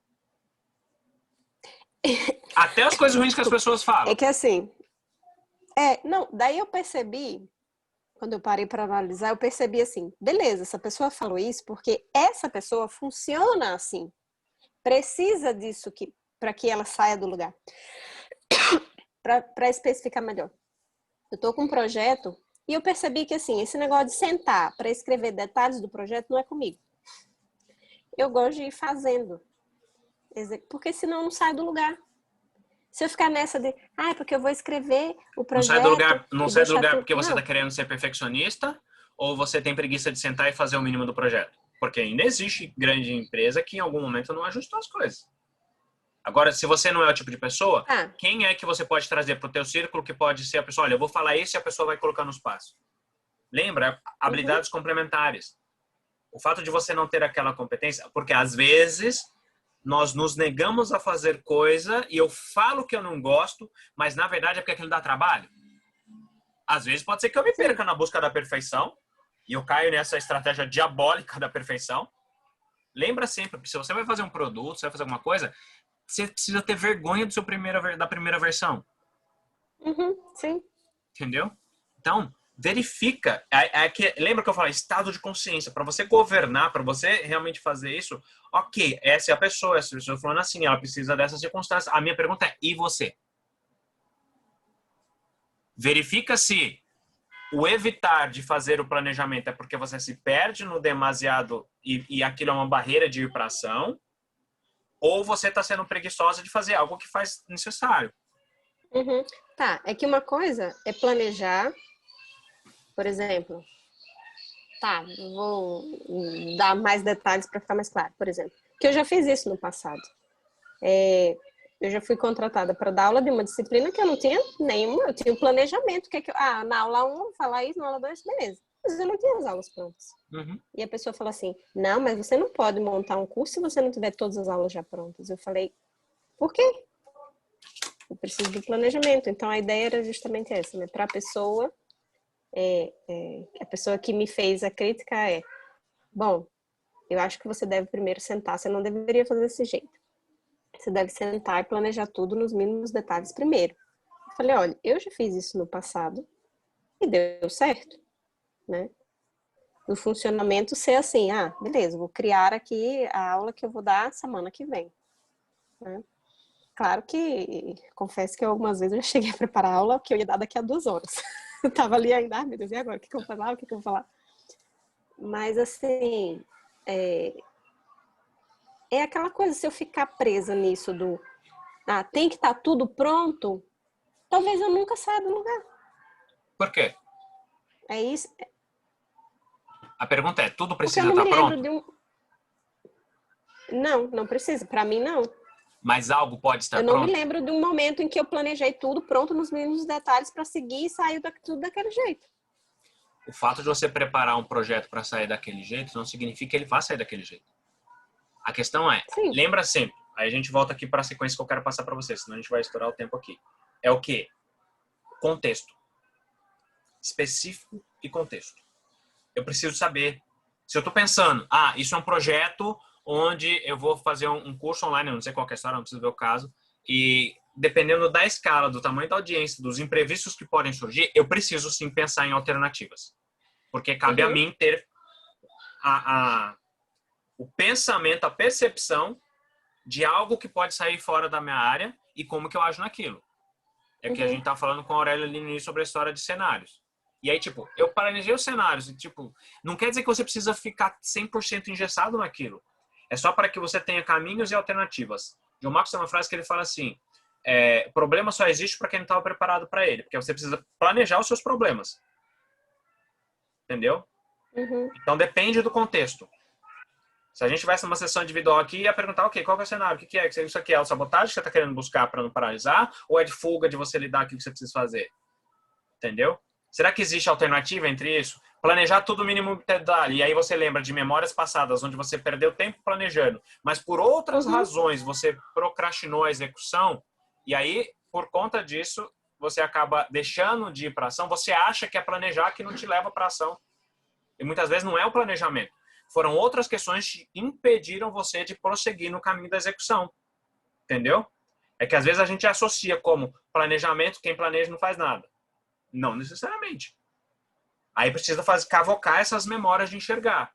Até as coisas ruins que as pessoas falam. É que assim, não, daí eu percebi, quando eu parei para analisar, eu percebi assim, beleza, essa pessoa falou isso porque essa pessoa funciona assim, precisa disso para que ela saia do lugar. Para especificar melhor, eu tô com um projeto e eu percebi que assim, esse negócio de sentar para escrever detalhes do projeto não é comigo. Eu gosto de ir fazendo, porque senão não sai do lugar. Se eu ficar nessa de, porque eu vou escrever o projeto. Não e sai do deixar lugar tudo... porque você Não. está querendo ser perfeccionista ou você tem preguiça de sentar e fazer o mínimo do projeto? Porque ainda existe grande empresa que em algum momento não ajustou as coisas. Agora, se você não é o tipo de pessoa, quem é que você pode trazer para o teu círculo que pode ser a pessoa? Olha, eu vou falar isso e a pessoa vai colocar nos passos. Lembra? Habilidades complementares. O fato de você não ter aquela competência, porque às vezes nós nos negamos a fazer coisa e eu falo que eu não gosto, mas na verdade é porque aquilo dá trabalho. Às vezes pode ser que eu me perca na busca da perfeição e eu caio nessa estratégia diabólica da perfeição. Lembra sempre que se você vai fazer um produto, você vai fazer alguma coisa, você precisa ter vergonha da primeira versão. Sim. Entendeu? Então, verifica. Lembra que eu falei estado de consciência. Para você governar, para você realmente fazer isso, ok, essa é a pessoa falando assim, ela precisa dessas circunstâncias. A minha pergunta é, e você? Verifica se o evitar de fazer o planejamento é porque você se perde no demasiado e aquilo é uma barreira de ir para ação, ou você está sendo preguiçosa de fazer algo que faz necessário. Tá, é que uma coisa é planejar, por exemplo, vou dar mais detalhes para ficar mais claro, por exemplo, que eu já fiz isso no passado. Eu já fui contratada para dar aula de uma disciplina que eu não tinha nenhuma, eu tinha um planejamento, na aula 1 eu vou falar isso, na aula 2, beleza. Mas eu não tinha as aulas prontas. E a pessoa falou assim, não, mas você não pode montar um curso se você não tiver todas as aulas já prontas. Eu falei, por quê? Eu preciso do planejamento. Então a ideia era justamente essa, né? Para a pessoa, a pessoa que me fez a crítica bom, eu acho que você deve primeiro sentar, você não deveria fazer desse jeito. Você deve sentar e planejar tudo nos mínimos detalhes primeiro. Eu falei, olha, eu já fiz isso no passado e deu certo, né? No funcionamento ser assim, beleza, vou criar aqui a aula que eu vou dar semana que vem, né? Claro que, confesso que algumas vezes eu cheguei a preparar a aula que eu ia dar daqui a 2 horas. Eu tava ali ainda, meu Deus, e agora? O que eu vou falar? O que eu vou falar? Mas, assim, é aquela coisa, se eu ficar presa nisso tem que estar tudo pronto, talvez eu nunca saia do lugar. Por quê? É isso. A pergunta é, tudo precisa Porque eu não estar me lembro pronto? Não precisa. Para mim, não. Mas algo pode estar pronto? Eu não pronto? me lembro de um momento em que eu planejei tudo pronto nos mínimos detalhes para seguir e sair tudo daquele jeito. O fato de você preparar um projeto para sair daquele jeito não significa que ele vá sair daquele jeito. A questão é, Sim. Lembra sempre, aí a gente volta aqui para a sequência que eu quero passar para vocês, senão a gente vai estourar o tempo aqui. É o quê? Contexto. Específico e contexto. Eu preciso saber, se eu estou pensando, isso é um projeto onde eu vou fazer um curso online, eu não sei qual que é a história, não preciso ver o caso, e dependendo da escala, do tamanho da audiência, dos imprevistos que podem surgir, eu preciso sim pensar em alternativas. Porque cabe a mim ter o pensamento, a percepção de algo que pode sair fora da minha área e como que eu ajo naquilo. É que a gente tá falando com a Aurélia ali no início sobre a história de cenários. E aí, tipo, eu planejei os cenários e, tipo, não quer dizer que você precisa ficar 100% engessado naquilo. É só para que você tenha caminhos e alternativas. John Maxwell tem uma frase que ele fala assim, problema só existe para quem não estava preparado para ele. Porque você precisa planejar os seus problemas. Entendeu? Então, depende do contexto. Se a gente tivesse uma sessão individual aqui, ia perguntar, ok, qual é o cenário? O que é? Isso aqui é autossabotagem que você está querendo buscar para não paralisar? Ou é de fuga de você lidar com o que você precisa fazer? Entendeu? Será que existe alternativa entre isso? Planejar tudo mínimo detalhe. E aí você lembra de memórias passadas, onde você perdeu tempo planejando, mas por outras razões você procrastinou a execução, e aí, por conta disso, você acaba deixando de ir para ação. Você acha que é planejar que não te leva para ação. E muitas vezes não é o planejamento. Foram outras questões que impediram você de prosseguir no caminho da execução. Entendeu? É que às vezes a gente associa como planejamento, quem planeja não faz nada. Não necessariamente. Aí precisa cavocar essas memórias de enxergar.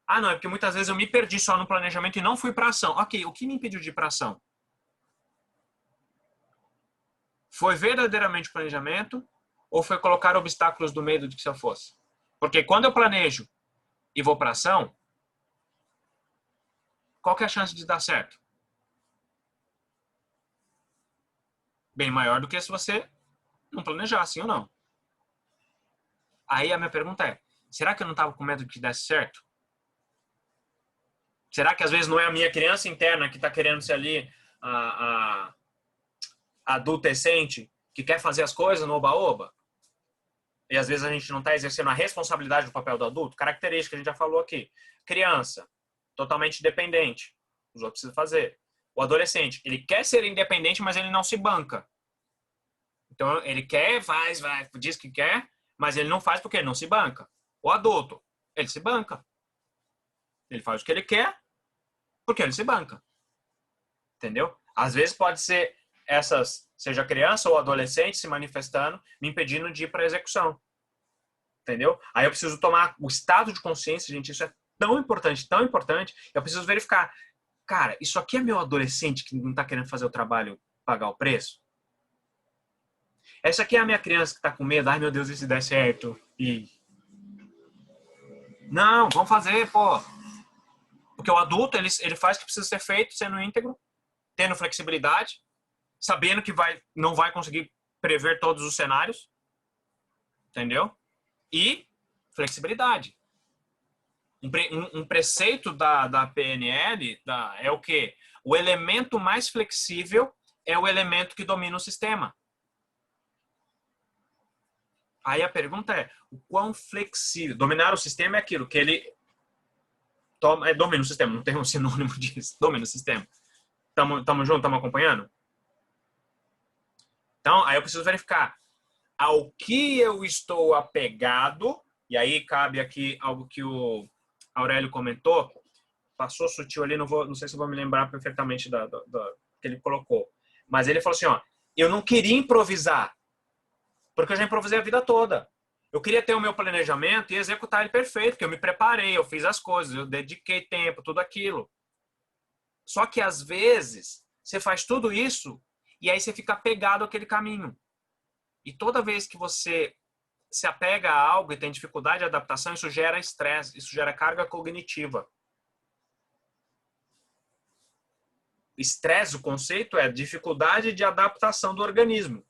Ah, não, é porque muitas vezes eu me perdi só no planejamento e não fui para ação. Ok, o que me impediu de ir para ação? Foi verdadeiramente planejamento ou foi colocar obstáculos do medo de que isso eu fosse? Porque quando eu planejo e vou para ação, qual que é a chance de dar certo? Bem maior do que se você não planejar, sim ou não. Aí a minha pergunta é, será que eu não estava com medo de que desse certo? Será que às vezes não é a minha criança interna que está querendo ser ali a adolescente que quer fazer as coisas no oba-oba? E às vezes a gente não está exercendo a responsabilidade do papel do adulto? Característica que a gente já falou aqui. Criança, totalmente dependente. Os outros precisam fazer. O adolescente, ele quer ser independente, mas ele não se banca. Então, ele quer, faz, diz que quer, mas ele não faz porque ele não se banca. O adulto, ele se banca. Ele faz o que ele quer porque ele se banca. Entendeu? Às vezes pode ser seja criança ou adolescente se manifestando, me impedindo de ir para a execução. Entendeu? Aí eu preciso tomar o estado de consciência, gente, isso é tão importante, eu preciso verificar, cara, isso aqui é meu adolescente que não está querendo fazer o trabalho, pagar o preço? Essa aqui é a minha criança que está com medo, ai meu Deus, e se der certo? Não, vamos fazer, pô. Porque o adulto, ele faz o que precisa ser feito, sendo íntegro, tendo flexibilidade, sabendo que não vai conseguir prever todos os cenários, entendeu? E flexibilidade. Um preceito da PNL é o quê? O elemento mais flexível é o elemento que domina o sistema. Aí a pergunta é, o quão flexível... Dominar o sistema é aquilo que ele... domina o sistema, não tem um sinônimo disso. Domina o sistema. Tamo junto? Tamo acompanhando? Então, aí eu preciso verificar ao que eu estou apegado, e aí cabe aqui algo que o Aurélio comentou, passou sutil ali, não sei se eu vou me lembrar perfeitamente da que ele colocou, mas ele falou assim, ó, eu não queria improvisar, porque eu já improvisei a vida toda. Eu queria ter o meu planejamento e executar ele perfeito, porque eu me preparei, eu fiz as coisas, eu dediquei tempo, tudo aquilo. Só que às vezes você faz tudo isso e aí você fica apegado àquele caminho. E toda vez que você se apega a algo e tem dificuldade de adaptação, isso gera estresse, isso gera carga cognitiva. Estresse, o conceito é dificuldade de adaptação do organismo.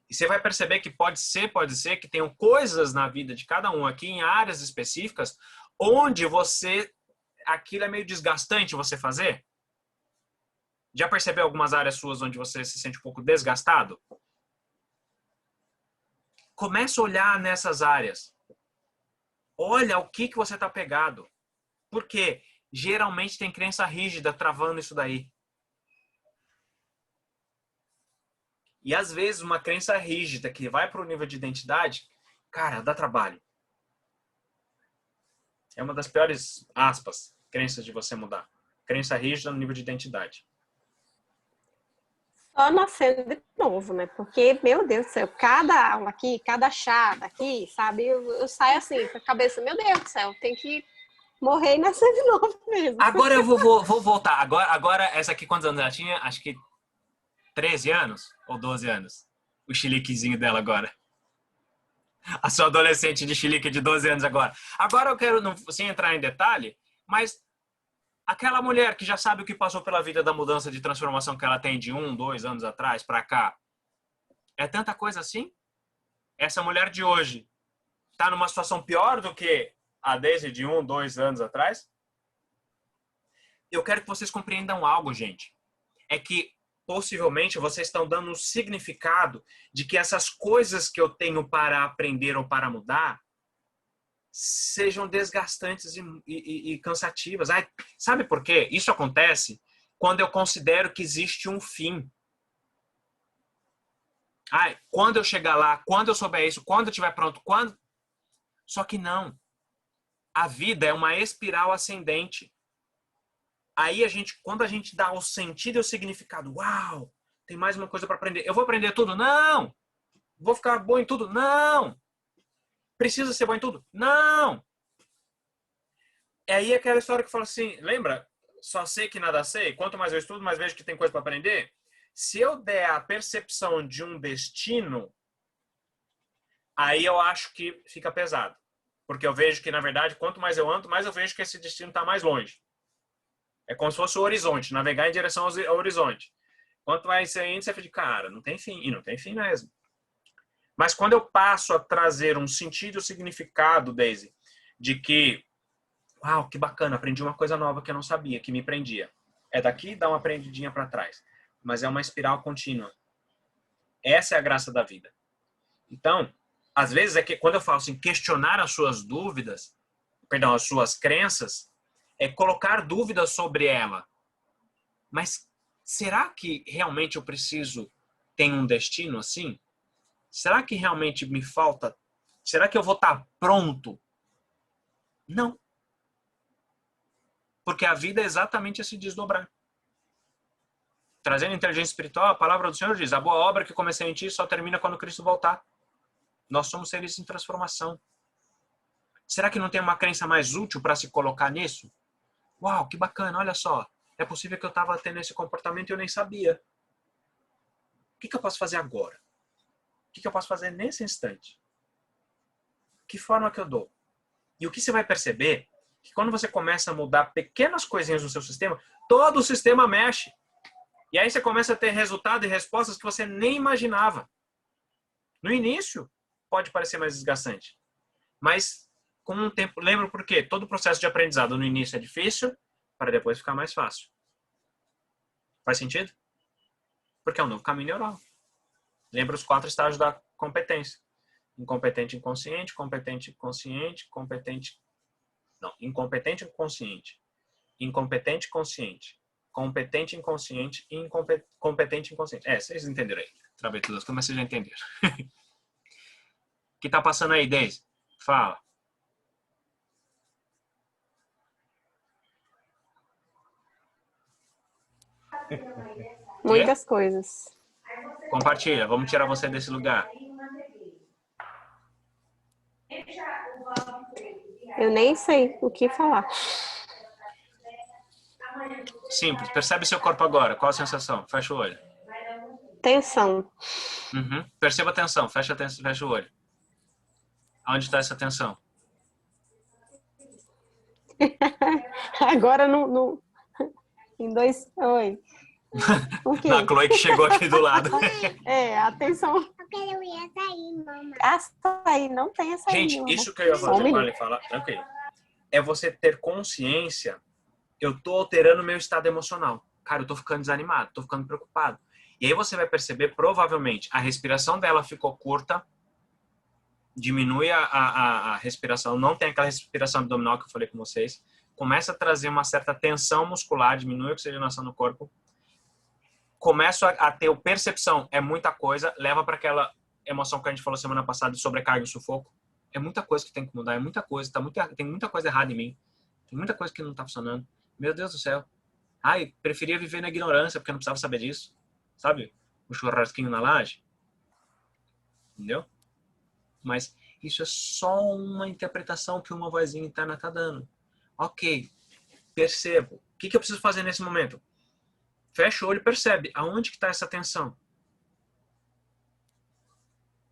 E você vai perceber que pode ser que tenham coisas na vida de cada um aqui, em áreas específicas, onde aquilo é meio desgastante você fazer. Já percebeu algumas áreas suas onde você se sente um pouco desgastado? Começa a olhar nessas áreas. Olha o que você está pegado. Porque geralmente tem crença rígida travando isso daí. E às vezes uma crença rígida que vai para o nível de identidade, cara, dá trabalho. É uma das piores, aspas, crenças de você mudar. Crença rígida no nível de identidade. Só nascendo de novo, né? Porque, meu Deus do céu, cada aula aqui, cada chá daqui, sabe? Eu saio assim, com a cabeça, meu Deus do céu, tem que morrer e nascer de novo mesmo. Agora eu vou voltar. Agora essa aqui, quantos anos ela tinha? Acho que 13 anos ou 12 anos? O chiliquezinho dela agora. A sua adolescente de chilique de 12 anos agora. Agora eu quero, não, sem entrar em detalhe, mas aquela mulher que já sabe o que passou pela vida da mudança de transformação que ela tem de 1, 2 anos atrás para cá, é tanta coisa assim? Essa mulher de hoje está numa situação pior do que a Daisy de 1, 2 anos atrás? Eu quero que vocês compreendam algo, gente. É que possivelmente vocês estão dando um significado de que essas coisas que eu tenho para aprender ou para mudar sejam desgastantes e cansativas. Ai, sabe por quê? Isso acontece quando eu considero que existe um fim. Ai, quando eu chegar lá, quando eu souber isso, quando eu estiver pronto, quando... Só que não. A vida é uma espiral ascendente. Aí quando a gente dá o sentido e o significado, uau, tem mais uma coisa para aprender. Eu vou aprender tudo? Não. Vou ficar bom em tudo? Não. Precisa ser bom em tudo? Não. É aí aquela história que fala assim, lembra? Só sei que nada sei. Quanto mais eu estudo, mais vejo que tem coisa para aprender. Se eu der a percepção de um destino, aí eu acho que fica pesado. Porque eu vejo que, na verdade, quanto mais eu ando, mais eu vejo que esse destino está mais longe. É como se fosse o horizonte, navegar em direção ao horizonte. Quanto mais você entra, você fica de cara, não tem fim. E não tem fim mesmo. Mas quando eu passo a trazer um sentido e um significado, Daisy, de que, uau, que bacana, aprendi uma coisa nova que eu não sabia, que me prendia. É daqui, dá uma prendidinha para trás. Mas é uma espiral contínua. Essa é a graça da vida. Então, às vezes, é que quando eu falo assim, questionar as suas dúvidas, perdão, as suas crenças, é colocar dúvidas sobre ela. Mas será que realmente eu preciso ter um destino assim? Será que realmente me falta? Será que eu vou estar pronto? Não. Porque a vida é exatamente esse desdobrar. Trazendo inteligência espiritual, a palavra do Senhor diz, a boa obra que comecei em ti só termina quando Cristo voltar. Nós somos seres em transformação. Será que não tem uma crença mais útil para se colocar nisso? Uau, que bacana, olha só. É possível que eu estava tendo esse comportamento e eu nem sabia. O que eu posso fazer agora? O que eu posso fazer nesse instante? Que forma que eu dou? E o que você vai perceber? Que quando você começa a mudar pequenas coisinhas no seu sistema, todo o sistema mexe. E aí você começa a ter resultado e respostas que você nem imaginava. No início, pode parecer mais desgastante. Mas, com o tempo... Lembra por quê? Todo o processo de aprendizado no início é difícil, para depois ficar mais fácil. Faz sentido? Porque é um novo caminho neural. Lembra os 4 estágios da competência. Incompetente inconsciente, competente consciente, incompetente inconsciente, incompetente consciente, competente inconsciente e competente inconsciente. Vocês entenderam aí. Travei todas as coisas, mas vocês já entenderam. O que tá passando aí, Daisy? Fala. Muitas coisas. Compartilha, vamos tirar você desse lugar. Eu nem sei o que falar. Simples, percebe seu corpo agora. Qual a sensação? Fecha o olho. Tensão. Uhum. Perceba a tensão, fecha o olho. Onde está essa tensão? Agora no em 2... Oi. O quê? Na Chloe que chegou aqui do lado. Atenção. Eu quero ir açaí, mamãe. Açaí, não tem açaí. Gente, isso que eu ia fazer para ele falar, tranquilo. É você ter consciência, eu tô alterando meu estado emocional. Cara, eu tô ficando desanimado, tô ficando preocupado. E aí você vai perceber, provavelmente, a respiração dela ficou curta, diminui a respiração, não tem aquela respiração abdominal que eu falei com vocês, começa a trazer uma certa tensão muscular, diminui a oxigenação no corpo, começo a ter percepção, é muita coisa, leva para aquela emoção que a gente falou semana passada de sobrecarga e sufoco. É muita coisa que tem que mudar, é muita coisa, tem muita coisa errada em mim, tem muita coisa que não tá funcionando. Meu Deus do céu. Ai, preferia viver na ignorância, porque eu não precisava saber disso. Sabe? O churrasquinho na laje. Entendeu? Mas isso é só uma interpretação que uma vozinha interna tá dando. Ok, percebo. O que eu preciso fazer nesse momento? Fecha o olho e percebe aonde que está essa tensão.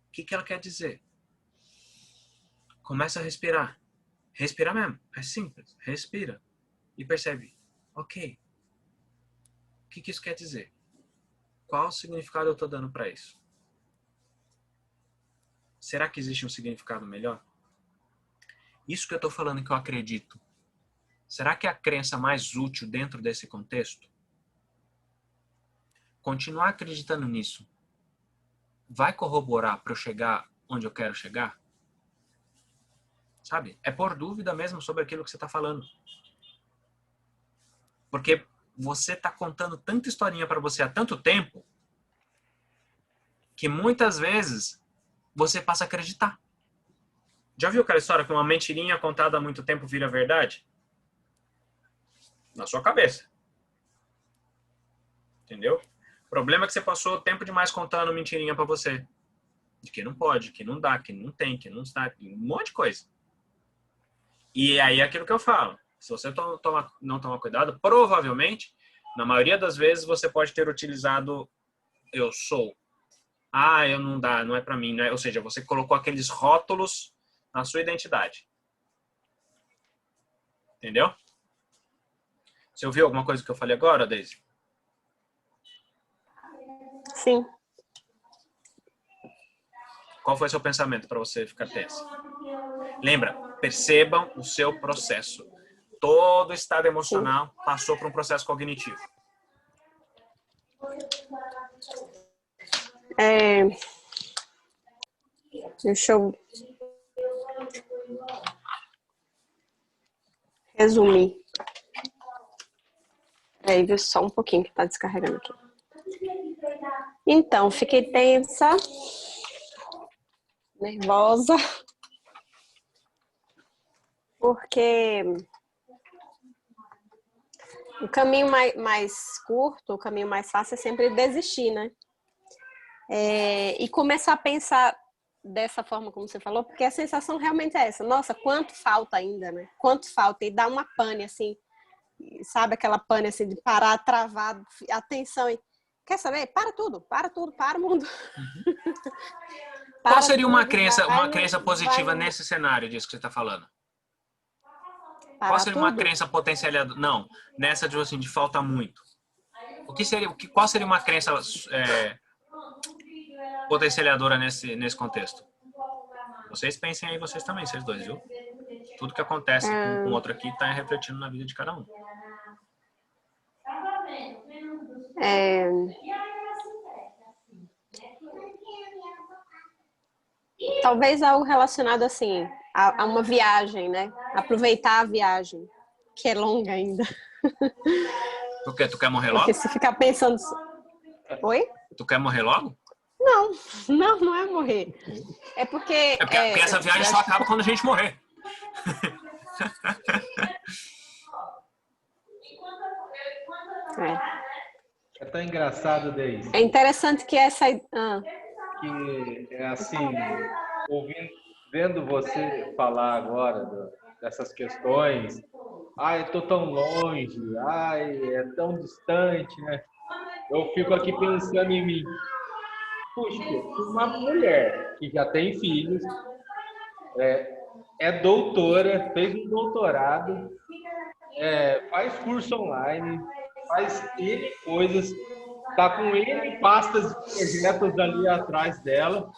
O que que ela quer dizer? Começa a respirar. Respirar mesmo. É simples. Respira. E percebe. Ok. O que que isso quer dizer? Qual significado eu estou dando para isso? Será que existe um significado melhor? Isso que eu estou falando que eu acredito. Será que é a crença mais útil dentro desse contexto? Continuar acreditando nisso vai corroborar para eu chegar onde eu quero chegar? Sabe? É por dúvida mesmo sobre aquilo que você está falando. Porque você está contando tanta historinha para você há tanto tempo que muitas vezes você passa a acreditar. Já viu aquela história que uma mentirinha contada há muito tempo vira verdade? Na sua cabeça. Entendeu? O problema é que você passou tempo demais contando mentirinha pra você. De que não pode, que não dá, que não tem, que não está, um monte de coisa. E aí é aquilo que eu falo. Se você não tomar cuidado, provavelmente, na maioria das vezes, você pode ter utilizado eu sou. Ah, eu não dá, não é pra mim. Não é? Ou seja, você colocou aqueles rótulos na sua identidade. Entendeu? Você ouviu alguma coisa que eu falei agora, Daisy? Sim. Qual foi o seu pensamento para você ficar tenso? Lembra, percebam o seu processo. Todo estado emocional passou por um processo cognitivo. Deixa eu resumir. Aí, viu, só um pouquinho que tá descarregando aqui. Então, fiquei tensa, nervosa, porque o caminho mais curto, o caminho mais fácil é sempre desistir, né? E começar a pensar dessa forma como você falou, porque a sensação realmente é essa. Nossa, quanto falta ainda, né? Quanto falta? E dá uma pane, assim, sabe aquela pane, assim, de parar, travar, atenção e... Quer saber? Para tudo, para o mundo. Qual seria uma crença positiva nesse cenário disso que você está falando? Qual seria uma crença potencializadora? Não, nessa de assim, de falta muito. Qual seria uma crença potencializadora nesse contexto? Vocês pensem aí, vocês também, vocês dois, viu? Tudo que acontece com o outro aqui está refletindo na vida de cada um. Talvez algo relacionado assim a uma viagem, né? Aproveitar a viagem, que é longa ainda. Por quê? Tu quer morrer logo? Porque se ficar pensando... Oi? Tu quer morrer logo? Não é morrer. É porque... porque essa viagem só acaba quando a gente morrer. É tão engraçado, Deise. É interessante que essa... Que é assim, vendo você falar agora dessas questões, eu tô tão longe, é tão distante, né? Eu fico aqui pensando em mim. Puxa, uma mulher que já tem filhos, é doutora, fez um doutorado, faz curso online, faz N coisas, tá com N pastas de projetos ali atrás dela.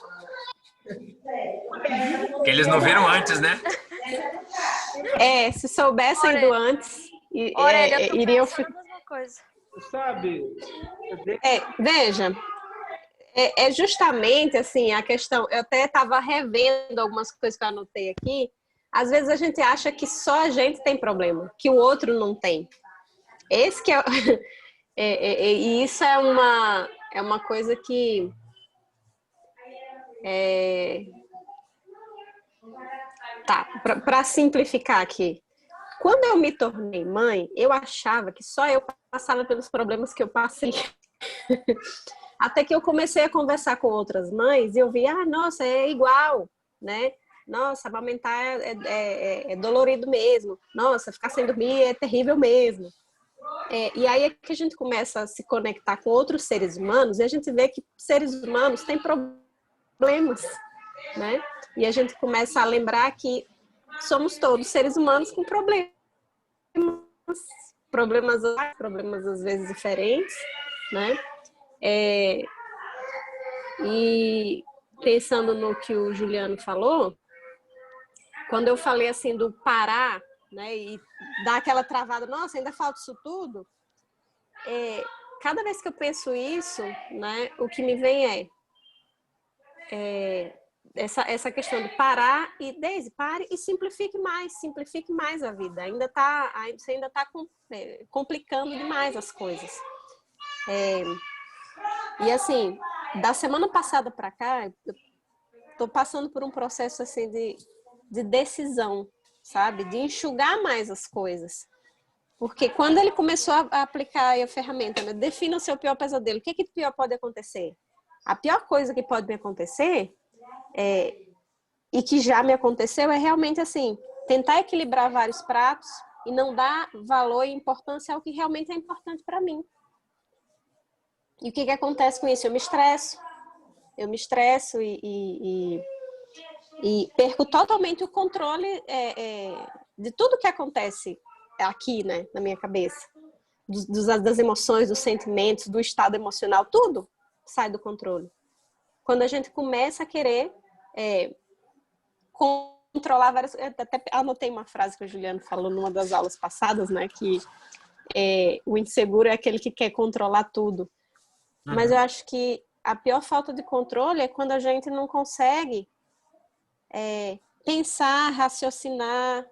Que eles não viram antes, né? Se soubessem do antes, iriam ficar... Coisa. Sabe? Veja, é justamente assim a questão. Eu até estava revendo algumas coisas que eu anotei aqui. Às vezes a gente acha que só a gente tem problema, que o outro não tem. Esse que e isso é uma coisa que para simplificar aqui. Quando eu me tornei mãe, eu achava que só eu passava pelos problemas que eu passei. Até que eu comecei a conversar com outras mães e eu vi, nossa, é igual, né? Nossa, amamentar é dolorido mesmo. Nossa, ficar sem dormir é terrível mesmo. E aí é que a gente começa a se conectar com outros seres humanos e a gente vê que seres humanos têm problemas, né? E a gente começa a lembrar que somos todos seres humanos com problemas às vezes diferentes, né? E pensando no que o Juliano falou, quando eu falei assim do parar, né, e dar aquela travada, nossa, ainda falta isso tudo, cada vez que eu penso isso, né, o que me vem essa questão de parar e, Deise, pare e simplifique mais a vida. Você ainda está complicando demais as coisas. E assim, da semana passada para cá, eu estou passando por um processo assim de decisão, sabe? De enxugar mais as coisas. Porque quando ele começou a aplicar a ferramenta, né? Defina o seu pior pesadelo. O que pior pode acontecer? A pior coisa que pode me acontecer, e que já me aconteceu, é realmente assim, tentar equilibrar vários pratos e não dar valor e importância ao que realmente é importante para mim. E o que acontece com isso? Eu me estresso e perco totalmente o controle de tudo que acontece aqui, né, na minha cabeça. Das emoções, dos sentimentos, do estado emocional, tudo sai do controle. Quando a gente começa a querer controlar várias... Eu até anotei uma frase que o Juliano falou numa das aulas passadas, né, que o inseguro é aquele que quer controlar tudo. Mas eu acho que a pior falta de controle é quando a gente não consegue pensar, raciocinar,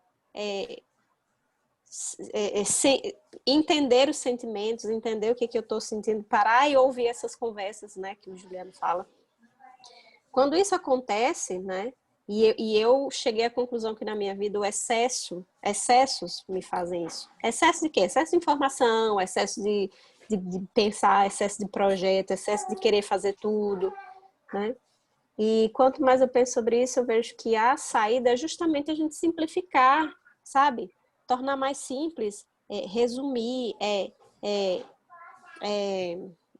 entender os sentimentos, entender o que eu estou sentindo, parar e ouvir essas conversas, né, que o Juliano fala. Quando isso acontece, né, e eu cheguei à conclusão que na minha vida excessos me fazem isso. Excesso de quê? Excesso de informação, excesso de pensar, excesso de projeto, excesso de querer fazer tudo, né? E quanto mais eu penso sobre isso, eu vejo que a saída é justamente a gente simplificar, sabe? Tornar mais simples, resumir,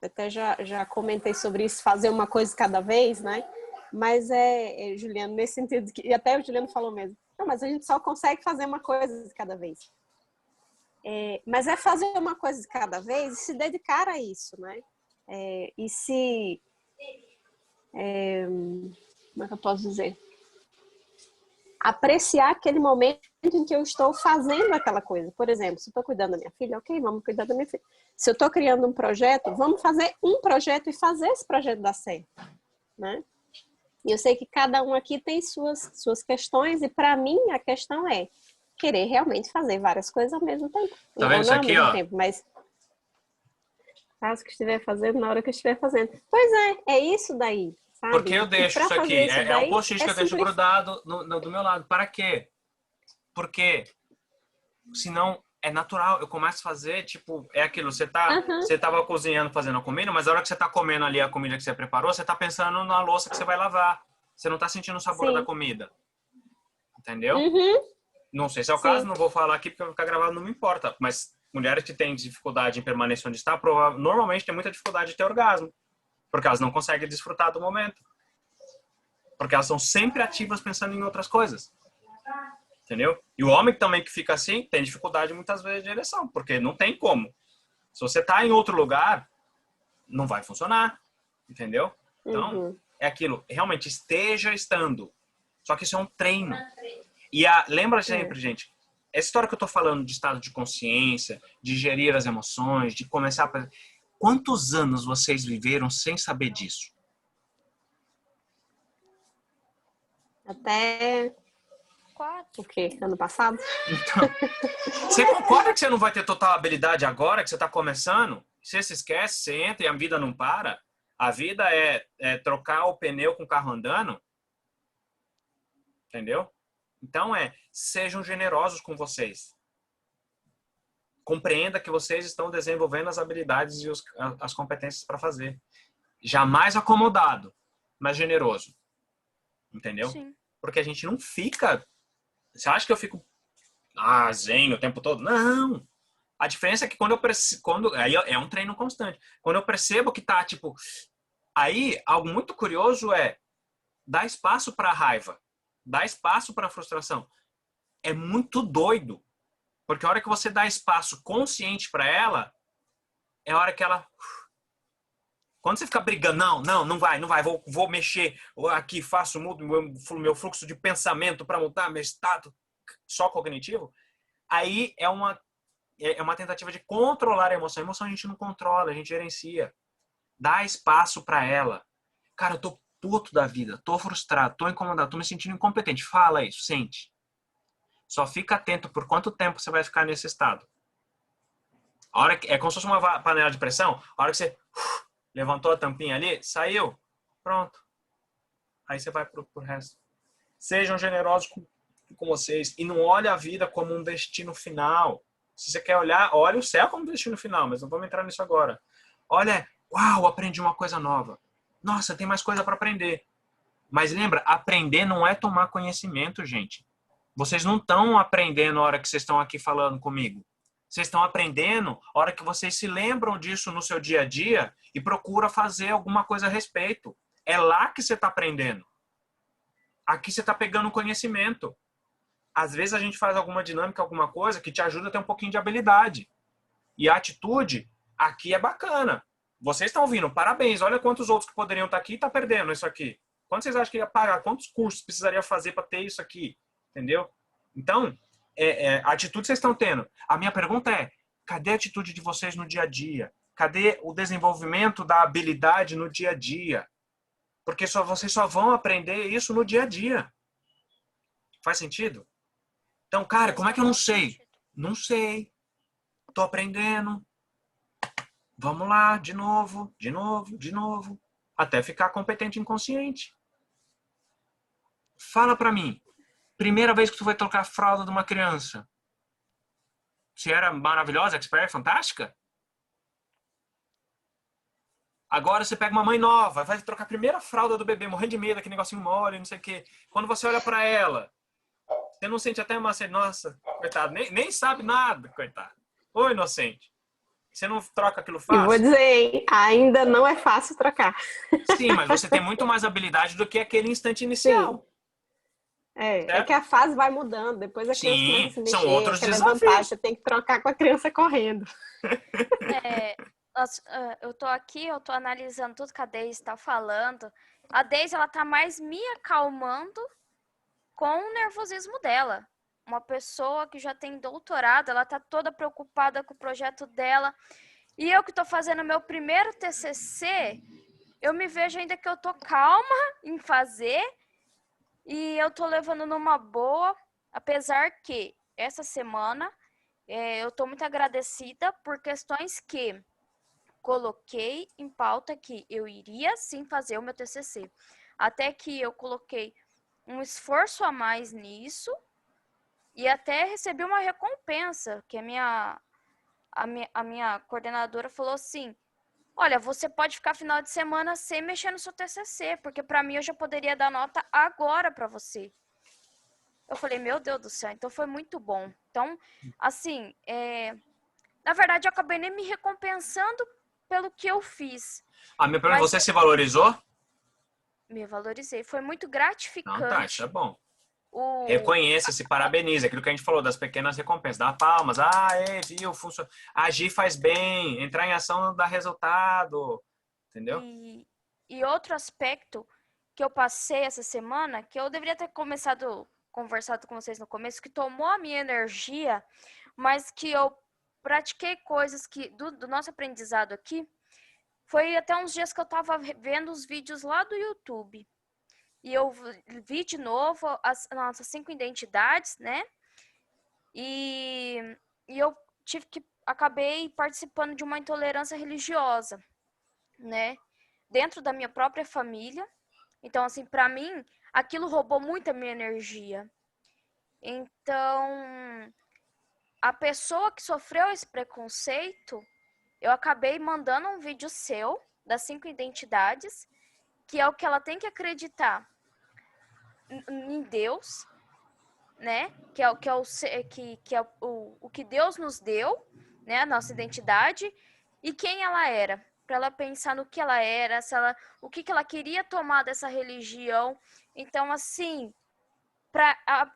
até já comentei sobre isso, fazer uma coisa de cada vez, né? Mas Juliano, nesse sentido, e até o Juliano falou mesmo, não, mas a gente só consegue fazer uma coisa de cada vez. Mas é fazer uma coisa de cada vez e se dedicar a isso, né? E se... como é que eu posso dizer? Apreciar aquele momento em que eu estou fazendo aquela coisa. Por exemplo, se eu estou cuidando da minha filha, ok, vamos cuidar da minha filha. Se eu estou criando um projeto, vamos fazer um projeto e fazer esse projeto dar certo, né? E eu sei que cada um aqui tem suas questões e para mim a questão é querer realmente fazer várias coisas ao mesmo tempo. Tá vendo isso aqui, ao mesmo ó? tempo, mas faço o que estiver fazendo na hora que eu estiver fazendo. Pois é isso daí, sabe? Porque eu deixo isso aqui. É um post-it que eu deixo grudado do meu lado. Para quê? Porque senão é natural. Eu começo a fazer, tipo, é aquilo. Você tava cozinhando, fazendo a comida, mas a hora que você tá comendo ali a comida que você preparou, você tá pensando na louça que você vai lavar. Você não tá sentindo o sabor da comida. Entendeu? Não sei se é o caso, não vou falar aqui porque vai ficar gravado, não me importa. Mas mulheres que têm dificuldade em permanecer onde está, normalmente têm muita dificuldade de ter orgasmo. Porque elas não conseguem desfrutar do momento. Porque elas são sempre ativas pensando em outras coisas. Entendeu? E o homem também que fica assim, tem dificuldade muitas vezes de ereção. Porque não tem como. Se você está em outro lugar, não vai funcionar. Entendeu? Então, é aquilo. Realmente, esteja estando. Só que isso é um treino. E lembra sempre, gente, essa história que eu tô falando de estado de consciência, de gerir as emoções, de começar a... Quantos anos vocês viveram sem saber disso? Até... 4. O quê? Ano passado? Então, você concorda que você não vai ter total habilidade agora, que você tá começando? Você se esquece, você entra e a vida não para? A vida é trocar o pneu com o carro andando? Entendeu? Então sejam generosos com vocês. Compreenda que vocês estão desenvolvendo as habilidades e as competências para fazer. Jamais acomodado, mas generoso. Entendeu? Sim. Porque a gente não fica... Você acha que eu fico zen o tempo todo? Não! A diferença é que quando aí é um treino constante. Quando eu percebo que tá, tipo... Aí, algo muito curioso é dar espaço para a raiva, dar espaço para a frustração. É muito doido. Porque a hora que você dá espaço consciente para ela, é a hora que ela... Quando você fica brigando, não vai, vou mexer aqui, mudo meu fluxo de pensamento para mudar meu estado só cognitivo, aí é uma tentativa de controlar a emoção. A emoção a gente não controla, a gente gerencia. Dá espaço para ela. Cara, eu tô puto da vida, tô frustrado, tô incomodado, tô me sentindo incompetente. Fala isso, sente. Só fica atento por quanto tempo você vai ficar nesse estado. A hora que, é como se fosse uma panela de pressão, a hora que você levantou a tampinha ali, saiu, pronto. Aí você vai pro resto. Sejam generosos com vocês e não olhe a vida como um destino final. Se você quer olhar, olhe o céu como destino final, mas não vamos entrar nisso agora. Olha, uau, aprendi uma coisa nova. Nossa, tem mais coisa para aprender. Mas lembra, aprender não é tomar conhecimento, gente. Vocês não estão aprendendo na hora que vocês estão aqui falando comigo. Vocês estão aprendendo a hora que vocês se lembram disso no seu dia a dia e procuram fazer alguma coisa a respeito. É lá que você está aprendendo. Aqui você está pegando conhecimento. Às vezes a gente faz alguma dinâmica, alguma coisa que te ajuda a ter um pouquinho de habilidade. E a atitude aqui é bacana. Vocês estão ouvindo, parabéns. Olha quantos outros que poderiam estar aqui e estão perdendo isso aqui. Quanto vocês acham que ia pagar? Quantos cursos precisaria fazer para ter isso aqui? Entendeu? Então, a atitude que vocês estão tendo. A minha pergunta é, cadê a atitude de vocês no dia a dia? Cadê o desenvolvimento da habilidade no dia a dia? Porque vocês só vão aprender isso no dia a dia. Faz sentido? Então, cara, como é que eu não sei? Não sei. Tô aprendendo. Vamos lá, de novo, até ficar competente inconsciente. Fala pra mim. Primeira vez que tu foi trocar a fralda de uma criança. Você era maravilhosa, expert, fantástica? Agora você pega uma mãe nova, vai trocar a primeira fralda do bebê, morrendo de medo, aquele negocinho mole, não sei o quê. Quando você olha pra ela, você não sente até uma... Nossa, coitado, nem sabe nada, coitado. Ô, inocente. Você não troca aquilo fácil? E vou dizer, hein, ainda não é fácil trocar. Sim, mas você tem muito mais habilidade do que aquele instante inicial. Sim. É que a fase vai mudando, depois a criança começa a se mexer, são outros quer desafios. levantar, você tem que trocar com a criança correndo. Eu tô aqui, eu tô analisando tudo que a Deise está falando. A Deise, ela tá mais me acalmando com o nervosismo dela. Uma pessoa que já tem doutorado, ela tá toda preocupada com o projeto dela. E eu que tô fazendo meu primeiro TCC, eu me vejo ainda que eu tô calma em fazer e eu tô levando numa boa, apesar que essa semana eu tô muito agradecida por questões que coloquei em pauta que eu iria sim fazer o meu TCC. Até que eu coloquei um esforço a mais nisso e até recebi uma recompensa, que a minha coordenadora falou assim, olha, você pode ficar final de semana sem mexer no seu TCC, porque para mim eu já poderia dar nota agora para você. Eu falei, meu Deus do céu, então foi muito bom. Então, assim, na verdade eu acabei nem me recompensando pelo que eu fiz. A minha pergunta, você se valorizou? Me valorizei, foi muito gratificante. Não, tá, isso é bom. Reconheça, se parabenize, aquilo que a gente falou das pequenas recompensas, dá palmas, viu, funciona. Agir faz bem, entrar em ação dá resultado, entendeu? E outro aspecto que eu passei essa semana, que eu deveria ter conversado com vocês no começo, que tomou a minha energia, mas que eu pratiquei coisas que do nosso aprendizado aqui, foi até uns dias que eu tava vendo os vídeos lá do YouTube. E eu vi de novo as nossas 5 identidades, né? E eu acabei participando de uma intolerância religiosa, né? Dentro da minha própria família. Então, assim, para mim, aquilo roubou muito a minha energia. Então, a pessoa que sofreu esse preconceito, eu acabei mandando um vídeo seu, das 5 identidades, que é o que ela tem que acreditar em Deus, né? Que é o que Deus nos deu, né, a nossa identidade e quem ela era, para ela pensar no que ela era, o que ela queria tomar dessa religião. Então, assim,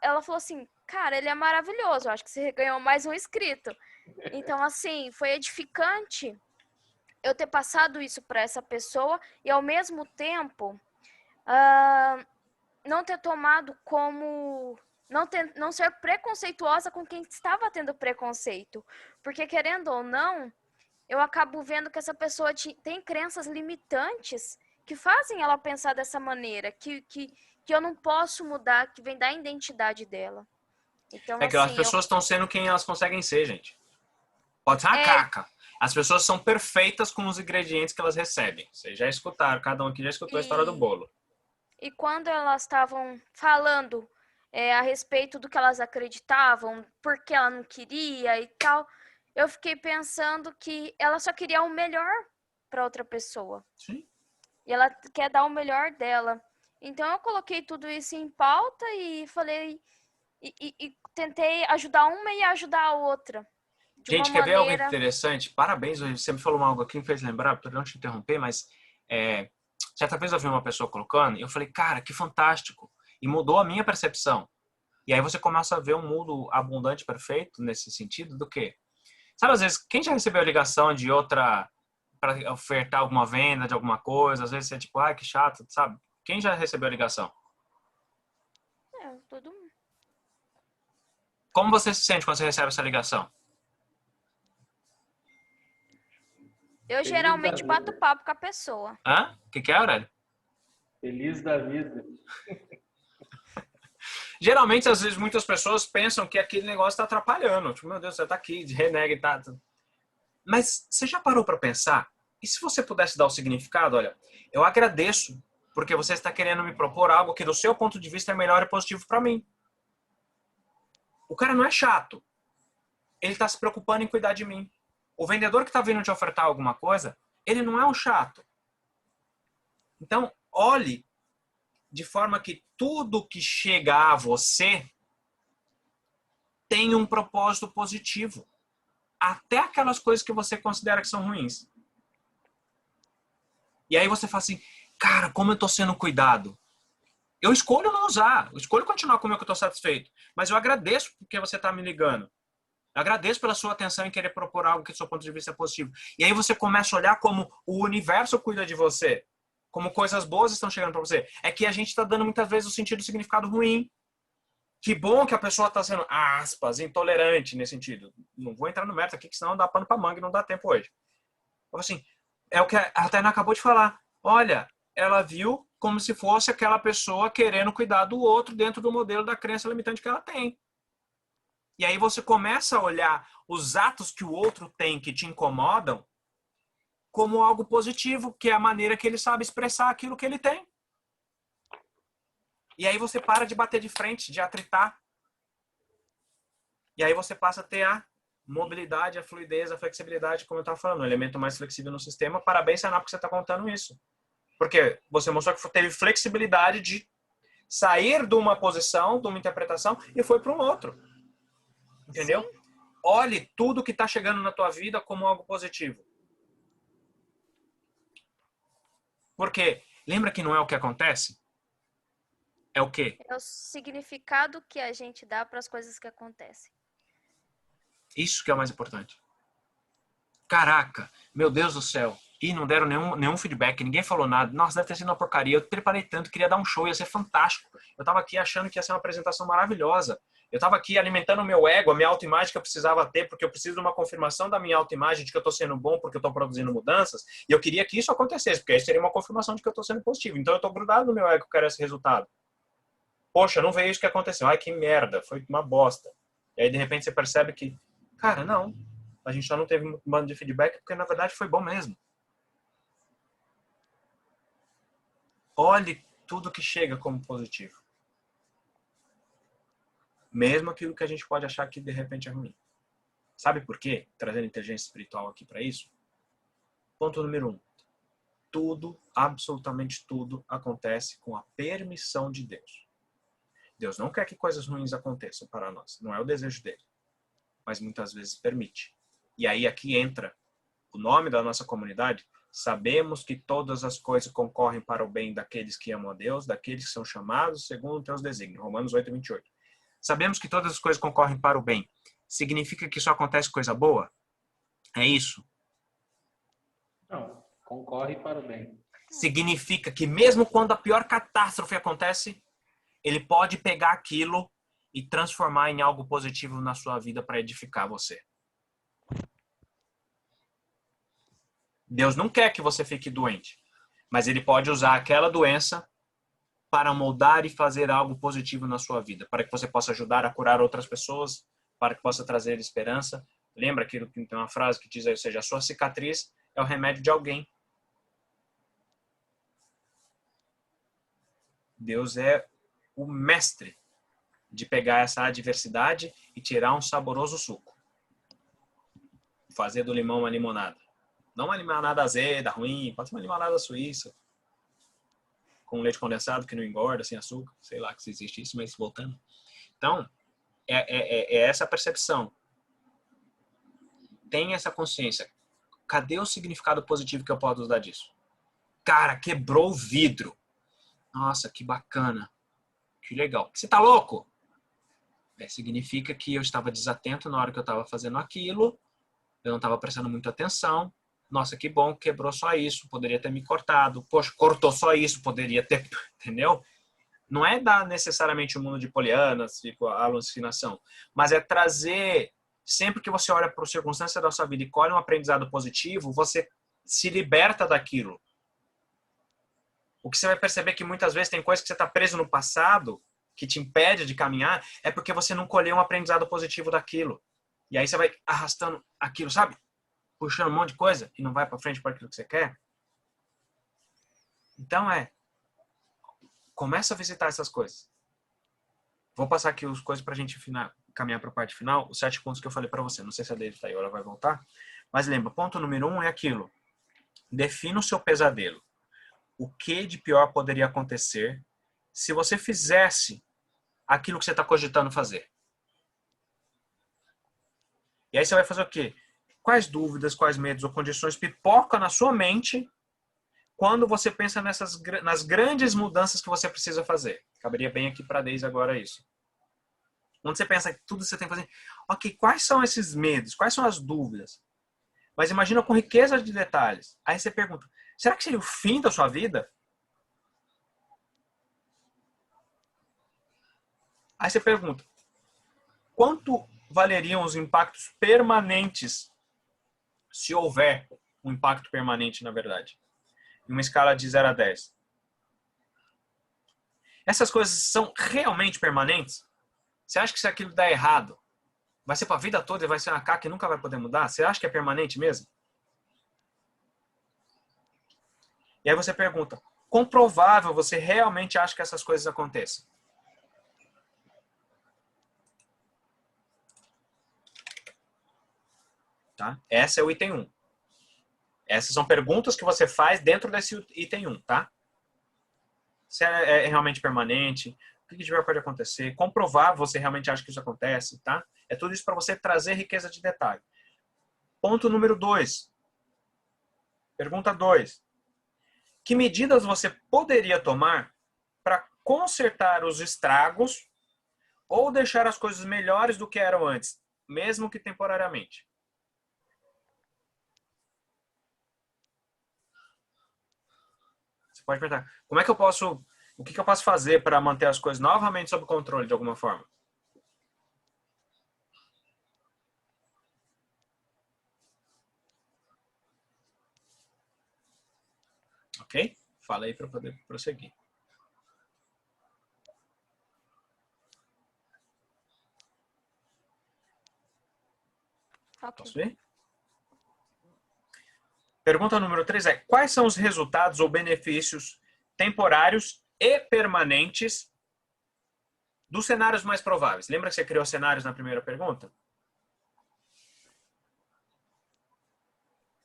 ela falou assim, cara, ele é maravilhoso, eu acho que você ganhou mais um inscrito. Então, assim, foi edificante eu ter passado isso para essa pessoa e, ao mesmo tempo, não ter tomado como... Não ser preconceituosa com quem estava tendo preconceito. Porque, querendo ou não, eu acabo vendo que essa pessoa tem crenças limitantes que fazem ela pensar dessa maneira, que eu não posso mudar, que vem da identidade dela. Então, É que as assim, pessoas estão sendo quem elas conseguem ser, gente. Pode ser uma caca. As pessoas são perfeitas com os ingredientes que elas recebem. Vocês já escutaram, cada um aqui já escutou a história do bolo. E quando elas estavam falando a respeito do que elas acreditavam, porque ela não queria e tal, eu fiquei pensando que ela só queria o melhor para outra pessoa. Sim. E ela quer dar o melhor dela. Então eu coloquei tudo isso em pauta e falei... E tentei ajudar uma e ajudar a outra. Gente, quer ver algo interessante? Parabéns, você me falou algo aqui que me fez lembrar, perdão te interromper, mas certa vez eu vi uma pessoa colocando e eu falei, cara, que fantástico. E mudou a minha percepção. E aí você começa a ver um mundo abundante, perfeito, nesse sentido do quê? Sabe, às vezes, quem já recebeu a ligação de outra para ofertar alguma venda de alguma coisa? Às vezes você é tipo, ai, que chato, sabe? Quem já recebeu a ligação? Todo mundo. Como você se sente quando você recebe essa ligação? Eu geralmente bato papo com a pessoa. Hã? O que é, Aurélio? Feliz da vida. Geralmente, às vezes, muitas pessoas pensam que aquele negócio está atrapalhando. Tipo, meu Deus, você está aqui, renega e tá. Mas você já parou para pensar? E se você pudesse dar o significado? Olha, eu agradeço porque você está querendo me propor algo que, do seu ponto de vista, é melhor e positivo para mim. O cara não é chato. Ele está se preocupando em cuidar de mim. O vendedor que está vindo te ofertar alguma coisa, ele não é um chato. Então, olhe de forma que tudo que chega a você tem um propósito positivo. Até aquelas coisas que você considera que são ruins. E aí você fala assim, cara, como eu estou sendo cuidado. Eu escolho não usar, eu escolho continuar com o meu que eu estou satisfeito. Mas eu agradeço porque você está me ligando. Eu agradeço pela sua atenção em querer propor algo que do seu ponto de vista é positivo. E aí você começa a olhar como o universo cuida de você. Como coisas boas estão chegando para você. É que a gente está dando muitas vezes o sentido, o significado ruim. Que bom que a pessoa está sendo, aspas, intolerante nesse sentido. Não vou entrar no mérito aqui, que senão dá pano para manga e não dá tempo hoje. Então, assim, é o que a Tainá acabou de falar. Olha, ela viu como se fosse aquela pessoa querendo cuidar do outro dentro do modelo da crença limitante que ela tem. E aí você começa a olhar os atos que o outro tem que te incomodam como algo positivo, que é a maneira que ele sabe expressar aquilo que ele tem. E aí você para de bater de frente, de atritar. E aí você passa a ter a mobilidade, a fluidez, a flexibilidade, como eu estava falando, o elemento mais flexível no sistema. Parabéns, Saná, porque você está contando isso. Porque você mostrou que teve flexibilidade de sair de uma posição, de uma interpretação, e foi para um outro. Entendeu? Sim. Olhe tudo que está chegando na tua vida como algo positivo. Porque lembra que não é o que acontece? É o quê? É o significado que a gente dá para as coisas que acontecem. Isso que é o mais importante. Caraca, meu Deus do céu. E não deram nenhum feedback, ninguém falou nada. Nossa, deve ter sido uma porcaria. Eu preparei tanto, queria dar um show, ia ser fantástico. Eu tava aqui achando que ia ser uma apresentação maravilhosa. Eu tava aqui alimentando o meu ego, a minha autoimagem que eu precisava ter, porque eu preciso de uma confirmação da minha autoimagem de que eu tô sendo bom, porque eu tô produzindo mudanças. E eu queria que isso acontecesse, porque aí seria uma confirmação de que eu tô sendo positivo. Então eu tô grudado no meu ego que eu quero esse resultado. Poxa, não veio isso que aconteceu. Ai, que merda, foi uma bosta. E aí, de repente, você percebe que, cara, não. A gente só não teve um bando de feedback porque, na verdade, foi bom mesmo. Olhe tudo que chega como positivo. Mesmo aquilo que a gente pode achar que, de repente, é ruim. Sabe por quê? Trazendo inteligência espiritual aqui para isso. Ponto número 1. Tudo, absolutamente tudo, acontece com a permissão de Deus. Deus não quer que coisas ruins aconteçam para nós. Não é o desejo dele. Mas muitas vezes permite. E aí aqui entra o nome da nossa comunidade. Sabemos que todas as coisas concorrem para o bem daqueles que amam a Deus, daqueles que são chamados segundo os teus desígnios. Romanos 8:28. Sabemos que todas as coisas concorrem para o bem. Significa que só acontece coisa boa? É isso? Não, concorre para o bem. Significa que mesmo quando a pior catástrofe acontece, ele pode pegar aquilo e transformar em algo positivo na sua vida para edificar você. Deus não quer que você fique doente, mas ele pode usar aquela doença para moldar e fazer algo positivo na sua vida, para que você possa ajudar a curar outras pessoas, para que possa trazer esperança. Lembra aquilo que tem uma frase que diz aí, ou seja, a sua cicatriz é o remédio de alguém. Deus é o mestre de pegar essa adversidade e tirar um saboroso suco. Fazer do limão uma limonada. Não uma limonada azeda, ruim, pode ser uma limonada suíça. Com leite condensado que não engorda, sem açúcar. Sei lá se existe isso, mas voltando. Então, é essa a percepção. Tenha essa consciência. Cadê o significado positivo que eu posso dar disso? Cara, quebrou o vidro. Nossa, que bacana. Que legal. Você tá louco? Significa que eu estava desatento na hora que eu estava fazendo aquilo. Eu não estava prestando muita atenção. Nossa, que bom, quebrou só isso. Poderia ter me cortado. Poxa, cortou só isso. Poderia ter... Entendeu? Não é dar necessariamente o mundo de polianas, tipo a alucinação. Mas é trazer... Sempre que você olha para a circunstância da sua vida e colhe um aprendizado positivo, você se liberta daquilo. O que você vai perceber é que muitas vezes tem coisas que você está preso no passado, que te impede de caminhar, é porque você não colheu um aprendizado positivo daquilo. E aí você vai arrastando aquilo, sabe? Puxando um monte de coisa e não vai para frente para aquilo que você quer. Então começa a visitar essas coisas. Vou passar aqui as coisas para a gente caminhar para a parte final, os 7 pontos que eu falei para você. Não sei se a David está aí, ela vai voltar. Mas lembra, ponto número 1 é aquilo. Defina o seu pesadelo. O que de pior poderia acontecer se você fizesse aquilo que você está cogitando fazer? E aí você vai fazer o quê? Quais dúvidas, quais medos ou condições pipocam na sua mente quando você pensa nas grandes mudanças que você precisa fazer? Caberia bem aqui para a Deise agora isso. Quando você pensa que tudo você tem que fazer, ok, quais são esses medos? Quais são as dúvidas? Mas imagina com riqueza de detalhes. Aí você pergunta, será que seria o fim da sua vida? Aí você pergunta, quanto valeriam os impactos permanentes se houver um impacto permanente, na verdade? Em uma escala de 0 a 10. Essas coisas são realmente permanentes? Você acha que se aquilo der errado, vai ser para a vida toda e vai ser uma caca que nunca vai poder mudar? Você acha que é permanente mesmo? E aí você pergunta, quão provável você realmente acha que essas coisas aconteçam? Tá? Esse é o item 1. Essas são perguntas que você faz dentro desse item 1, tá? Se é realmente permanente, o que de pior pode acontecer, quão provável você realmente acha que isso acontece, tá? É tudo isso para você trazer riqueza de detalhe. Ponto número 2. Pergunta 2. Que medidas você poderia tomar para consertar os estragos ou deixar as coisas melhores do que eram antes, mesmo que temporariamente? Você pode perguntar, o que eu posso fazer para manter as coisas novamente sob controle de alguma forma? Ok? Falei para poder prosseguir. Ok. Posso ver? Pergunta número 3 é, quais são os resultados ou benefícios temporários e permanentes dos cenários mais prováveis? Lembra que você criou cenários na primeira pergunta?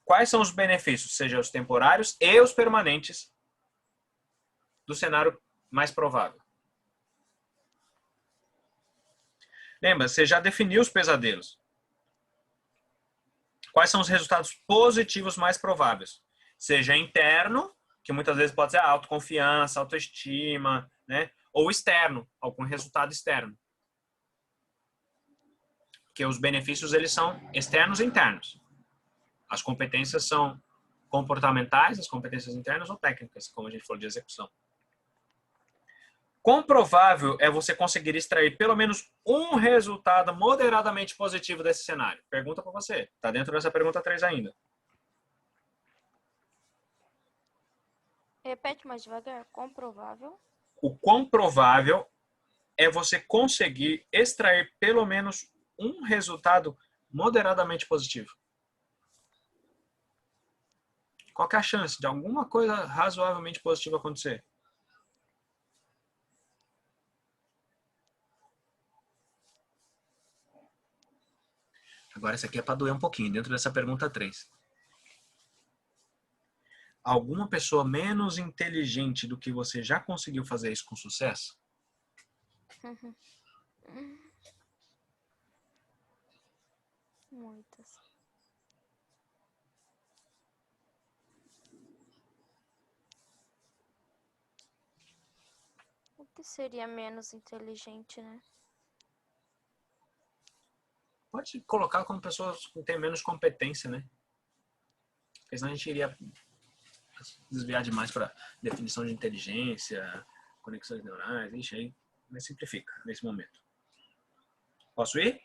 Quais são os benefícios, seja os temporários e os permanentes, do cenário mais provável? Lembra, você já definiu os pesadelos. Quais são os resultados positivos mais prováveis? Seja interno, que muitas vezes pode ser autoconfiança, autoestima, né? Ou externo, algum resultado externo. Porque os benefícios, eles são externos e internos. As competências são comportamentais, as competências internas ou técnicas, como a gente falou de execução. Quão provável é você conseguir extrair pelo menos um resultado moderadamente positivo desse cenário? Pergunta para você. Está dentro dessa pergunta 3 ainda. Repete mais devagar. Quão provável? O quão provável é você conseguir extrair pelo menos um resultado moderadamente positivo? Qual que é a chance de alguma coisa razoavelmente positiva acontecer? Agora, essa aqui é para doer um pouquinho, dentro dessa pergunta 3. Alguma pessoa menos inteligente do que você já conseguiu fazer isso com sucesso? Muitas. O que seria menos inteligente, né? Pode colocar como pessoas que têm menos competência, né? Porque senão a gente iria desviar demais para definição de inteligência, conexões neurais, ixi, aí simplifica nesse momento. Posso ir?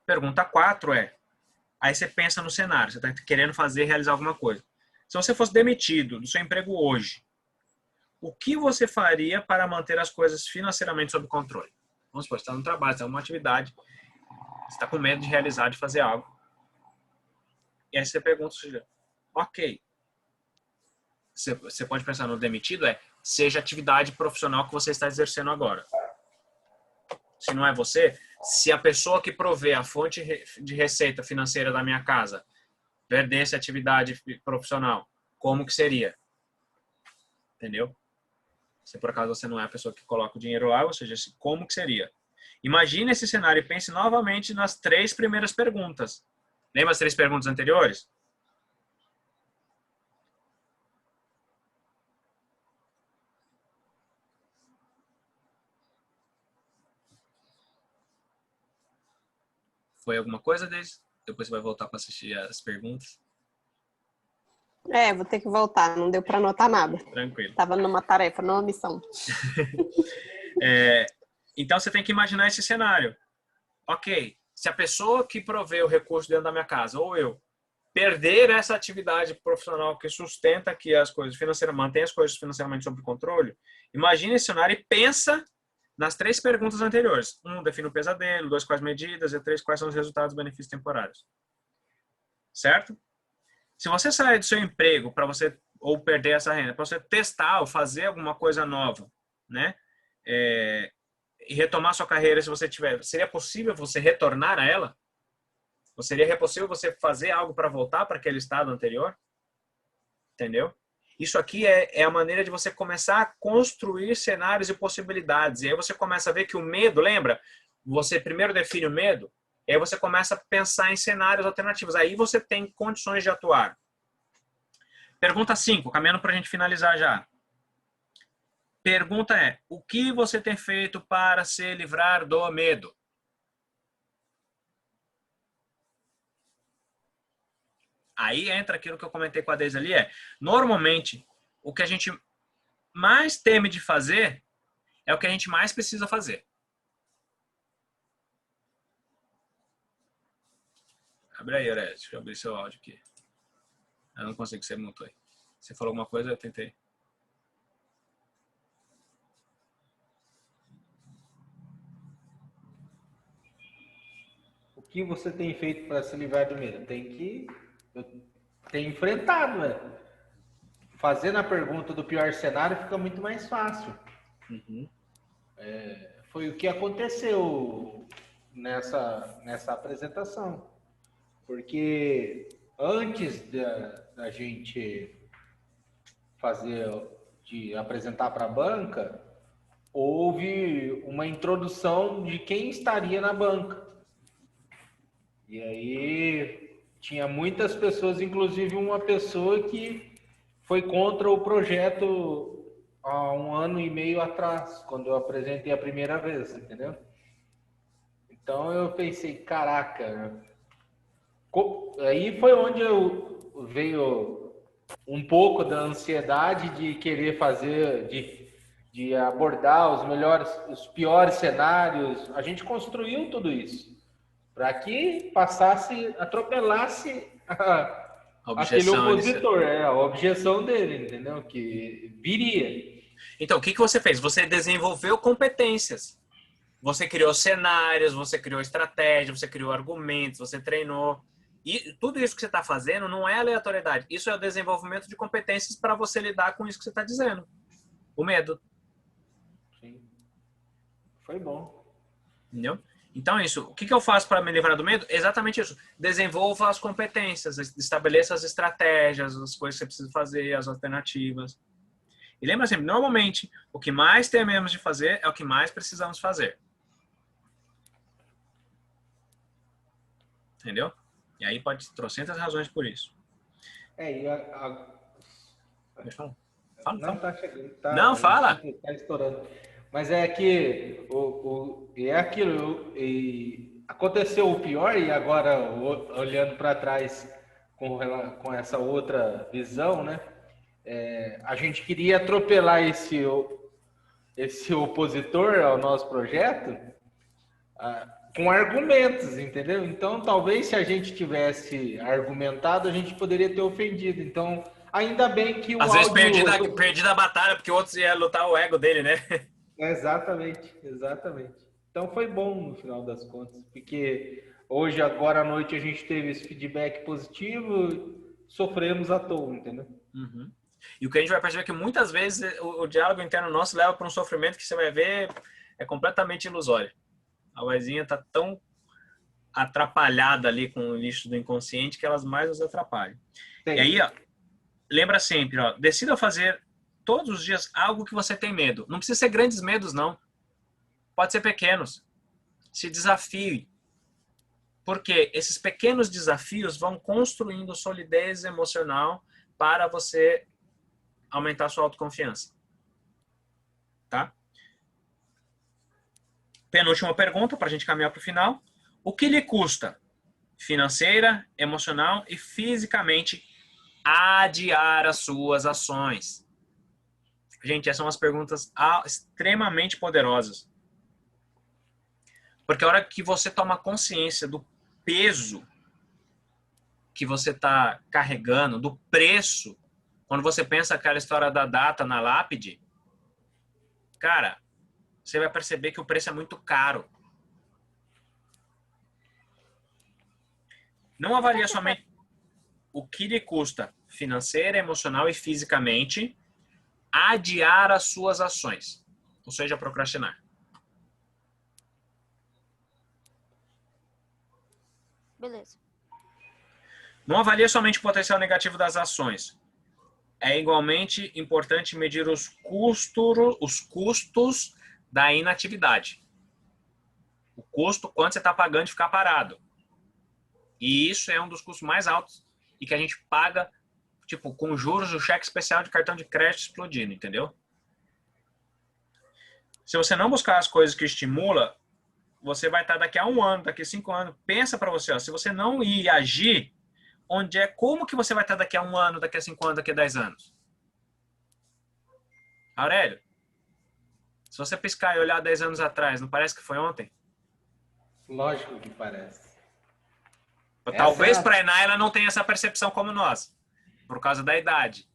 Pergunta 4 é, aí você pensa no cenário, você está querendo realizar alguma coisa. Se você fosse demitido do seu emprego hoje, o que você faria para manter as coisas financeiramente sob controle? Vamos supor, você está no trabalho, você está numa atividade, você está com medo de realizar, de fazer algo. E aí você pergunta, ok, você pode pensar no demitido, seja a atividade profissional que você está exercendo agora. Se não é você, se a pessoa que provê a fonte de receita financeira da minha casa perdesse a atividade profissional, como que seria? Entendeu? Se por acaso você não é a pessoa que coloca o dinheiro lá, ou seja, como que seria? Imagine esse cenário e pense novamente nas 3 primeiras perguntas. Lembra as 3 perguntas anteriores? Foi alguma coisa deles? Depois você vai voltar para assistir as perguntas. Vou ter que voltar, não deu para anotar nada. Tranquilo. Estava numa tarefa, numa missão. Então você tem que imaginar esse cenário. Ok, se a pessoa que provê o recurso dentro da minha casa, ou eu, perder essa atividade profissional que sustenta aqui as coisas financeiras, mantém as coisas financeiramente sob controle, imagine esse cenário e pensa nas 3 perguntas anteriores. 1, define o pesadelo. 2, quais medidas. E 3, quais são os resultados dos benefícios temporários. Certo? Se você sair do seu emprego para você, ou perder essa renda, para você testar ou fazer alguma coisa nova, né? E retomar sua carreira, se você tiver, seria possível você retornar a ela? Ou seria possível você fazer algo para voltar para aquele estado anterior? Entendeu? Isso aqui é a maneira de você começar a construir cenários e possibilidades. E aí você começa a ver que o medo, lembra? Você primeiro define o medo, e aí você começa a pensar em cenários alternativos. Aí você tem condições de atuar. Pergunta 5, caminhando para a gente finalizar já. Pergunta é, o que você tem feito para se livrar do medo? Aí entra aquilo que eu comentei com a Deise ali, normalmente, o que a gente mais teme de fazer é o que a gente mais precisa fazer. Abre aí, Aurélio, deixa eu abrir seu áudio aqui. Eu não consigo, você mutou aí. Você falou alguma coisa, eu tentei. O que você tem feito para se livrar do medo? Tem enfrentado, né? Fazendo a pergunta do pior cenário fica muito mais fácil. Uhum. Foi o que aconteceu nessa apresentação. Porque antes da gente apresentar para a banca, houve uma introdução de quem estaria na banca. E aí tinha muitas pessoas, inclusive uma pessoa que foi contra o projeto há 1 ano e meio atrás, quando eu apresentei a primeira vez, entendeu? Então eu pensei, caraca, aí foi onde eu veio um pouco da ansiedade de querer fazer, de abordar os piores cenários. A gente construiu tudo isso para que atropelasse aquele opositor, a objeção dele, entendeu? Que viria. Então, o que você fez? Você desenvolveu competências. Você criou cenários, você criou estratégia, você criou argumentos, você treinou. E tudo isso que você está fazendo não é aleatoriedade. Isso é o desenvolvimento de competências para você lidar com isso que você está dizendo. O medo. Sim. Foi bom. Entendeu? Então, isso. O que eu faço para me livrar do medo? Exatamente isso. Desenvolva as competências, estabeleça as estratégias, as coisas que você precisa fazer, as alternativas. E lembra sempre, normalmente, o que mais tememos de fazer é o que mais precisamos fazer. Entendeu? E aí pode ter trocentas razões por isso. Fala. Fala. Não, tá chegando. Não, fala. Tá estourando. Mas é que é aquilo. Aconteceu o pior e agora, olhando para trás com essa outra visão, né? A gente queria atropelar esse opositor ao nosso projeto com argumentos, entendeu? Então, talvez se a gente tivesse argumentado, a gente poderia ter ofendido. Então, ainda bem que o Às vezes perdi a batalha, porque outros iam lutar o ego dele, né? Exatamente. Então, foi bom no final das contas, porque hoje, agora à noite, a gente teve esse feedback positivo, sofremos à toa, entendeu? Uhum. E o que a gente vai perceber é que muitas vezes o diálogo interno nosso leva para um sofrimento que você vai ver é completamente ilusório. A vozinha está tão atrapalhada ali com o lixo do inconsciente que elas mais nos atrapalham. Sim. E aí, ó, lembra sempre, ó, decida fazer todos os dias algo que você tem medo. Não precisa ser grandes medos, não. Pode ser pequenos. Se desafie. Porque esses pequenos desafios vão construindo solidez emocional para você aumentar sua autoconfiança. Tá? Penúltima pergunta, para a gente caminhar para o final. O que lhe custa, financeira, emocional e fisicamente, adiar as suas ações? Gente, essas são umas perguntas extremamente poderosas. Porque a hora que você toma consciência do peso que você está carregando, do preço, quando você pensa aquela história da data na lápide, cara, você vai perceber que o preço é muito caro. Não avalia somente o que lhe custa financeira, emocional e fisicamente adiar as suas ações, ou seja, procrastinar. Beleza. Não avalia somente o potencial negativo das ações. É igualmente importante medir os custos da inatividade. O custo, quanto você está pagando de ficar parado. E isso é um dos custos mais altos e que a gente paga, tipo, com juros do cheque especial de cartão de crédito explodindo, entendeu? Se você não buscar as coisas que estimulam, você vai estar daqui a 1 ano, daqui a 5 anos. Pensa para você, ó, se você não ir agir, como que você vai estar daqui a 1 ano, daqui a 5 anos, daqui a 10 anos? Aurélio, se você piscar e olhar 10 anos atrás, não parece que foi ontem? Lógico que parece. Talvez para a Ená ela não tenha essa percepção como nós, por causa da idade.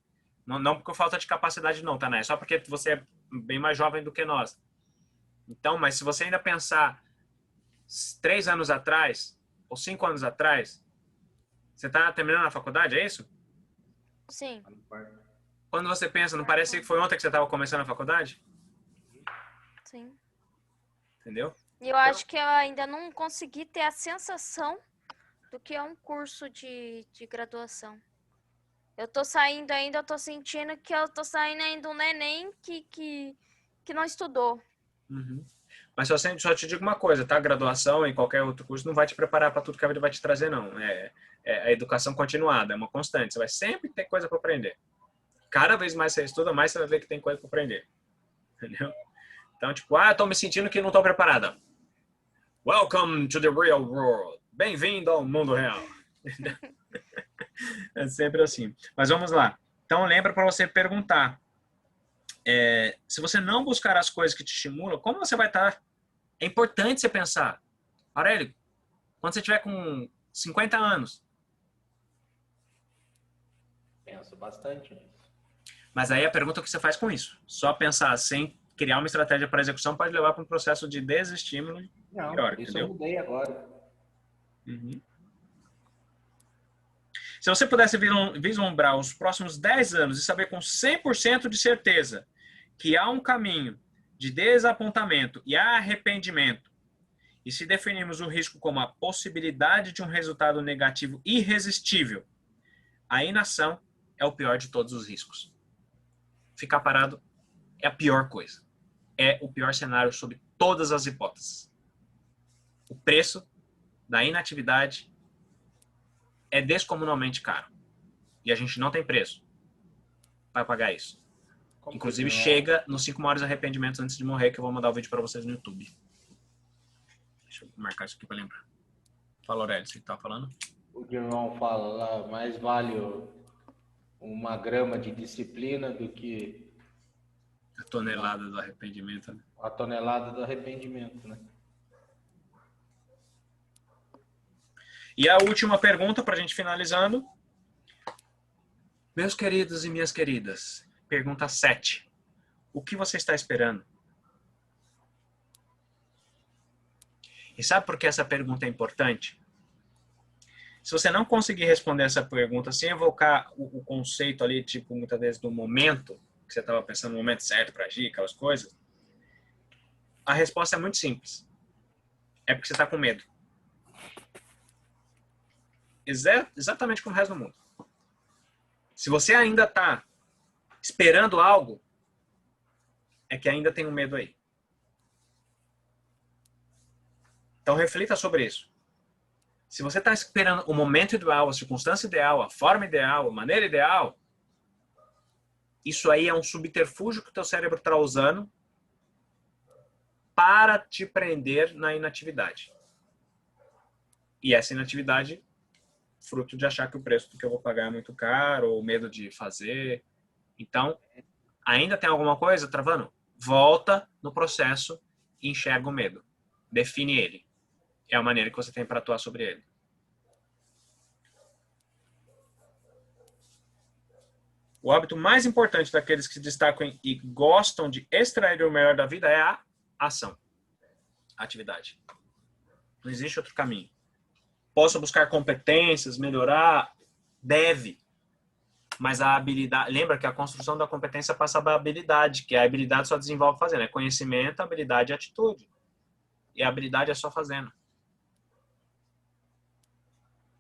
Não por falta de capacidade não, tá, né? É só porque você é bem mais jovem do que nós. Então, mas se você ainda pensar 3 anos atrás, ou 5 anos atrás, você está terminando a faculdade, é isso? Sim. Quando você pensa, não parece que foi ontem que você estava começando a faculdade? Sim. Entendeu? E eu acho que eu ainda não consegui ter a sensação do que é um curso de graduação. Eu tô saindo ainda, eu tô sentindo que eu tô saindo ainda um neném que não estudou. Uhum. Mas só te digo uma coisa, tá? Graduação e qualquer outro curso não vai te preparar para tudo que a vida vai te trazer, não. É a educação continuada, é uma constante. Você vai sempre ter coisa para aprender. Cada vez mais você estuda, mais você vai ver que tem coisa para aprender. Entendeu? Então, tipo, tô me sentindo que não tô preparada. Welcome to the real world. Bem-vindo ao mundo real. É sempre assim. Mas vamos lá. Então, lembra para você perguntar. Se você não buscar as coisas que te estimulam, como você vai estar? É importante você pensar. Aurélio, quando você tiver com 50 anos. Penso bastante nisso. Mas aí a pergunta é o que você faz com isso. Só pensar sem criar uma estratégia para execução pode levar para um processo de desestímulo pior, isso entendeu? eu mudei agora. Uhum. Se você pudesse vislumbrar os próximos 10 anos e saber com 100% de certeza que há um caminho de desapontamento e arrependimento, e se definirmos o risco como a possibilidade de um resultado negativo irresistível, a inação é o pior de todos os riscos. Ficar parado é a pior coisa. É o pior cenário sob todas as hipóteses. O preço da inatividade é descomunalmente caro. E a gente não tem preço para pagar isso. Inclusive, chega nos 5 maiores arrependimentos antes de morrer, que eu vou mandar o vídeo para vocês no YouTube. Deixa eu marcar isso aqui para lembrar. Fala, Aurélio, você tá falando? O irmão fala lá, mais vale uma grama de disciplina do que A tonelada do arrependimento. Né? a tonelada do arrependimento, né? E a última pergunta, para a gente finalizando. Meus queridos e minhas queridas, pergunta 7. O que você está esperando? E sabe por que essa pergunta é importante? Se você não conseguir responder essa pergunta sem evocar o conceito ali, tipo, muitas vezes do momento, que você estava pensando no momento certo para agir, aquelas coisas, a resposta é muito simples. É porque você está com medo. Exatamente como o resto do mundo. Se você ainda está esperando algo, é que ainda tem um medo aí. Então reflita sobre isso. Se você está esperando o momento ideal, a circunstância ideal, a forma ideal, a maneira ideal, isso aí é um subterfúgio que o teu cérebro está usando para te prender na inatividade. E essa inatividade, fruto de achar que o preço do que eu vou pagar é muito caro, ou medo de fazer. Então, ainda tem alguma coisa travando? Volta no processo e enxerga o medo. Define ele. É a maneira que você tem para atuar sobre ele. O hábito mais importante daqueles que se destacam e gostam de extrair o melhor da vida é a ação. A atividade. Não existe outro caminho. Posso buscar competências, melhorar? Deve. Mas a habilidade... Lembra que a construção da competência passa pela habilidade, que a habilidade só desenvolve fazendo. É conhecimento, habilidade e atitude. E a habilidade é só fazendo.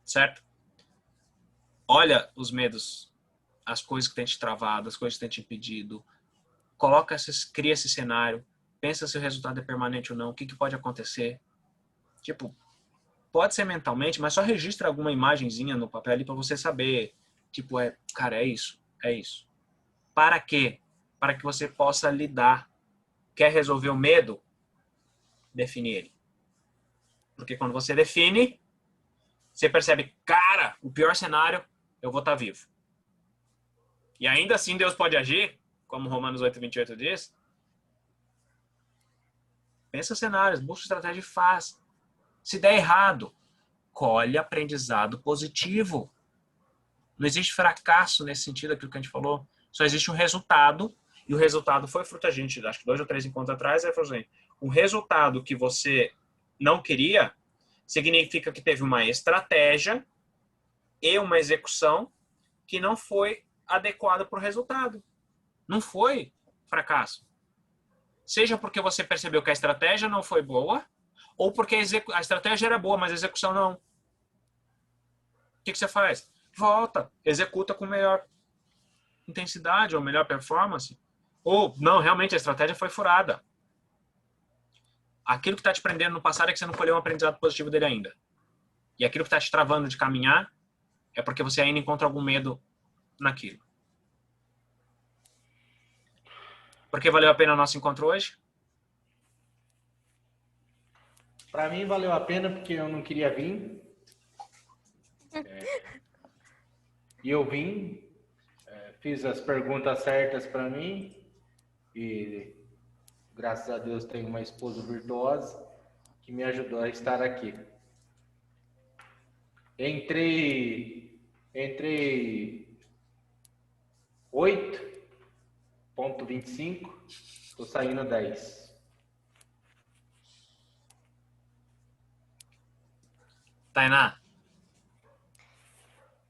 Certo? Olha os medos, as coisas que tem te travado, as coisas que tem te impedido. Cria esse cenário. Pensa se o resultado é permanente ou não. O que pode acontecer. Tipo, pode ser mentalmente, mas só registra alguma imagenzinha no papel ali para você saber. Tipo, cara, é isso. É isso. Para quê? Para que você possa lidar. Quer resolver o medo? Define ele. Porque quando você define, você percebe, cara, o pior cenário, eu vou estar vivo. E ainda assim Deus pode agir, como Romanos 8:28 diz. Pensa cenários, busca estratégia e faz. Se der errado, colhe aprendizado positivo. Não existe fracasso nesse sentido, aquilo que a gente falou. Só existe um resultado, e o resultado foi fruto, a gente, acho que 2 ou 3 encontros atrás, ele falou assim, o resultado que você não queria significa que teve uma estratégia e uma execução que não foi adequada para o resultado. Não foi fracasso. Seja porque você percebeu que a estratégia não foi boa, ou porque a estratégia era boa, mas a execução não. O que você faz? Volta, executa com melhor intensidade ou melhor performance. Ou, não, realmente a estratégia foi furada. aquilo que está te prendendo no passado é que você não colheu um aprendizado positivo dele ainda. E aquilo que está te travando de caminhar é porque você ainda encontra algum medo naquilo. Por que valeu a pena o nosso encontro hoje? Para mim valeu a pena porque eu não queria vir. E eu vim, fiz as perguntas certas para mim e graças a Deus tenho uma esposa virtuosa que me ajudou a estar aqui. Entrei 8,25, estou saindo 10. Tainá?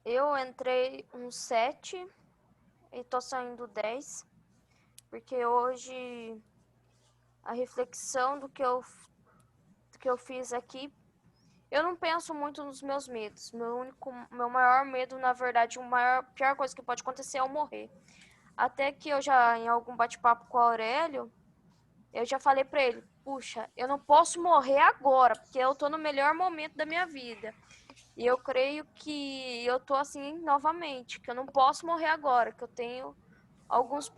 Eu entrei um 7 e tô saindo 10, porque hoje a reflexão do que eu fiz aqui, eu não penso muito nos meus medos. Meu maior medo, na verdade, pior coisa que pode acontecer é eu morrer. Até que eu já, em algum bate-papo com o Aurélio, eu já falei pra ele, puxa, eu não posso morrer agora, porque eu tô no melhor momento da minha vida. E eu creio que eu tô assim novamente, que eu não posso morrer agora, que eu tenho alguns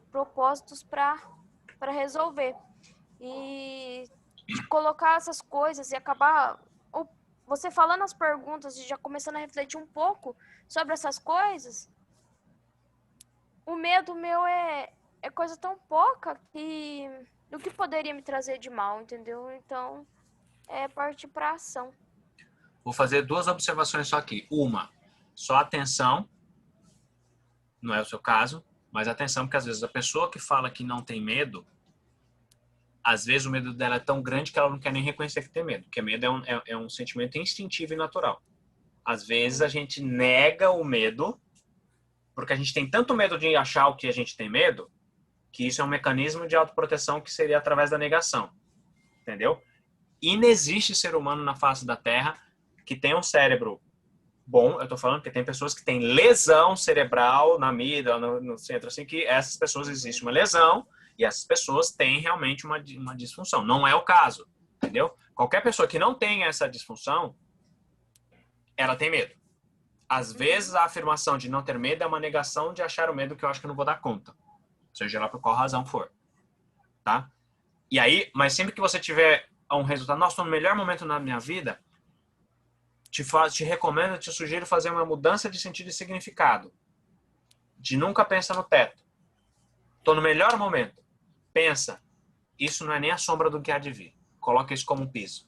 propósitos para resolver. E de colocar essas coisas e acabar você falando as perguntas e já começando a refletir um pouco sobre essas coisas, o medo meu é coisa tão pouca que do que poderia me trazer de mal, entendeu? Então, é partir para ação. Vou fazer 2 observações só aqui. Uma, só atenção, não é o seu caso, mas atenção, porque às vezes a pessoa que fala que não tem medo, às vezes o medo dela é tão grande que ela não quer nem reconhecer que tem medo, porque medo é um sentimento instintivo e natural. Às vezes a gente nega o medo, porque a gente tem tanto medo de achar o que a gente tem medo, que isso é um mecanismo de autoproteção que seria através da negação. Entendeu? Inexiste ser humano na face da Terra que tem um cérebro bom, eu tô falando que tem pessoas que têm lesão cerebral na amígdala, no centro, assim, que essas pessoas existe uma lesão e essas pessoas têm realmente uma disfunção. Não é o caso, entendeu? Qualquer pessoa que não tem essa disfunção, ela tem medo. Às vezes a afirmação de não ter medo é uma negação de achar o medo que eu acho que eu não vou dar conta. Seja lá por qual razão for. Tá? E aí, mas sempre que você tiver um resultado, nossa, estou no melhor momento na minha vida, te recomendo, te sugiro fazer uma mudança de sentido e significado. De nunca pensa no teto. Estou no melhor momento. Pensa, isso não é nem a sombra do que há de vir. Coloca isso como um piso.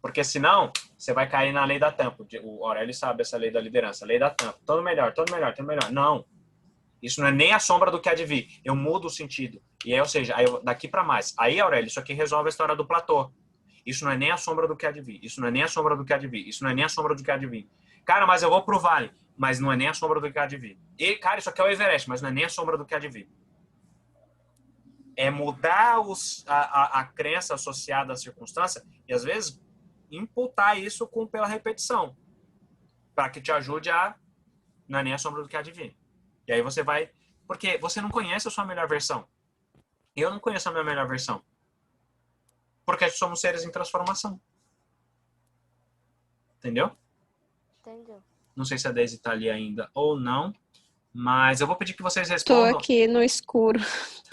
Porque senão, você vai cair na lei da tampa. O Aurélio sabe essa lei da liderança. Lei da tampa. Todo melhor, todo melhor, todo melhor. Não. Isso não é nem a sombra do que há de vir. Eu mudo o sentido. E aí, ou seja, daqui para mais. Aí, Aurélio, isso aqui resolve a história do Platô. Isso não é nem a sombra do que há de vir. Isso não é nem a sombra do que há de vir. Isso não é nem a sombra do que há de vir. Cara, mas eu vou pro vale. Mas não é nem a sombra do que há de vir. E, cara, isso aqui é o Everest, mas não é nem a sombra do que há de vir. É mudar a crença associada à circunstância e, às vezes, imputar isso pela repetição. Para que te ajude a... Não é nem a sombra do que há de vir. E aí você vai... Porque você não conhece a sua melhor versão. Eu não conheço a minha melhor versão. Porque somos seres em transformação. Entendeu? Entendeu? Não sei se a Daisy tá ali ainda ou não. Mas eu vou pedir que vocês respondam. Tô aqui no escuro,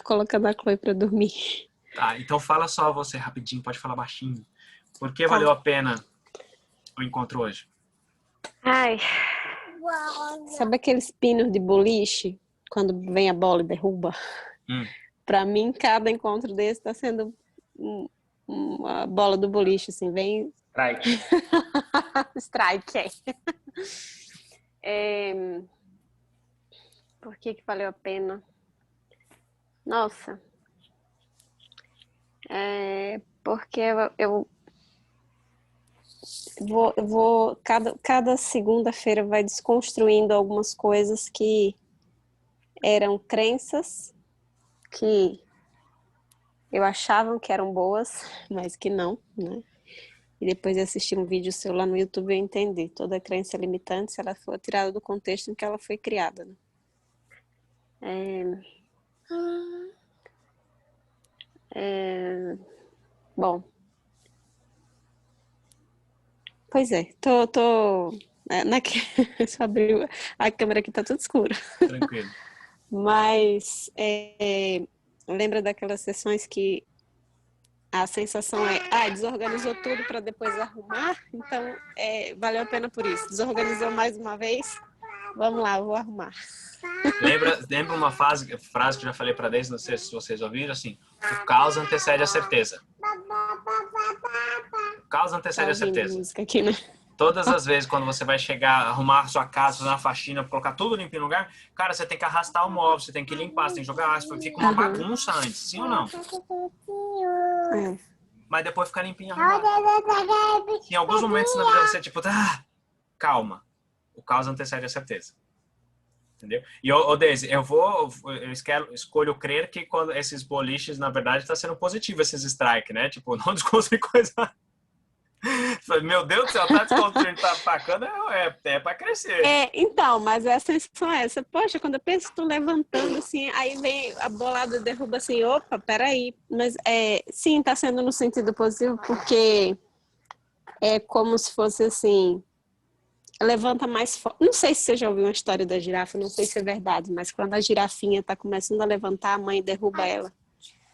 colocando a Chloe pra dormir. Tá, então fala só você rapidinho, pode falar baixinho. Por que valeu a pena o encontro hoje? Ai, sabe aqueles pinos de boliche? Quando vem a bola e derruba? Pra mim, cada encontro desse tá sendo uma bola do boliche, assim, vem... Strike. Strike, Por que valeu a pena? Nossa. Porque eu vou cada segunda-feira vai desconstruindo algumas coisas que eram crenças que eu achava que eram boas, mas que não, né? E depois de assistir um vídeo seu lá no YouTube, eu entendi. Toda crença limitante, se ela for tirada do contexto em que ela foi criada, né? Bom. Pois é, só abriu a câmera aqui, tá tudo escuro. Tranquilo. Mas lembra daquelas sessões que a sensação desorganizou tudo para depois arrumar? Então, valeu a pena por isso. Desorganizou mais uma vez? Vamos lá, eu vou arrumar. Lembra uma frase que eu já falei para Deise, não sei se vocês ouviram, assim, o caos antecede a certeza. O caos antecede a certeza. Música aqui, né? Todas as vezes quando você vai chegar, arrumar a sua casa, fazer uma faxina, colocar tudo limpo em lugar, cara, você tem que arrastar o móvel, você tem que limpar, você tem que jogar ácido, fica uma bagunça antes, sim ou não? Mas depois fica limpinho, arrumado. Em alguns momentos na vida você, tipo, calma. O caos antecede a certeza. Entendeu? E, Deise, eu escolho crer que quando esses boliches, na verdade, está sendo positivo, esses strike, né? Tipo, não desconstruir coisa... Meu Deus do céu, tá desconstruindo, tá atacando, é pra crescer. Então, mas a sensação é essa. Poxa, quando eu penso, tô levantando, assim, aí vem a bolada, derruba assim, opa, peraí. Mas, sim, tá sendo no sentido positivo, porque é como se fosse, assim, levanta mais forte. Não sei se você já ouviu uma história da girafa, não sei se é verdade, mas quando a girafinha tá começando a levantar, a mãe derruba ela,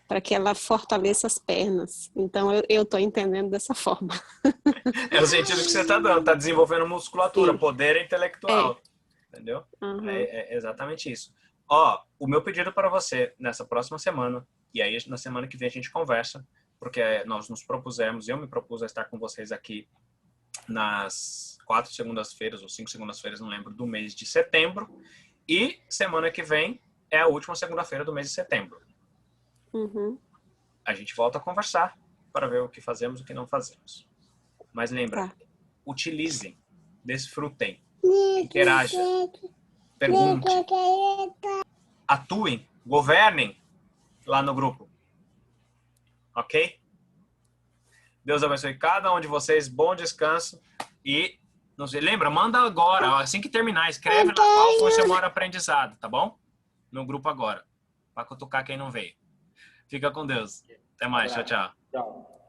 para que ela fortaleça as pernas. Então, eu tô entendendo dessa forma. É o sentido que você tá dando, tá desenvolvendo musculatura, Sim. poder intelectual. Entendeu? Uhum. É exatamente isso. Ó, o meu pedido para você, nessa próxima semana, e aí na semana que vem a gente conversa, porque nós nos propusemos, eu me propus a estar com vocês aqui nas 4 segundas-feiras ou 5 segundas-feiras, não lembro, do mês de setembro, e semana que vem é a última segunda-feira do mês de setembro. Uhum. A gente volta a conversar para ver o que fazemos e o que não fazemos. Mas lembra, utilizem, desfrutem, interajam, perguntem, atuem, governem lá no grupo. Ok? Deus abençoe cada um de vocês, bom descanso e não sei, lembra, manda agora, assim que terminar, escreve lá qual foi o seu maior aprendizado, tá bom? No grupo agora, para cutucar quem não veio. Fica com Deus. Até mais. Tchau, tchau. Tchau.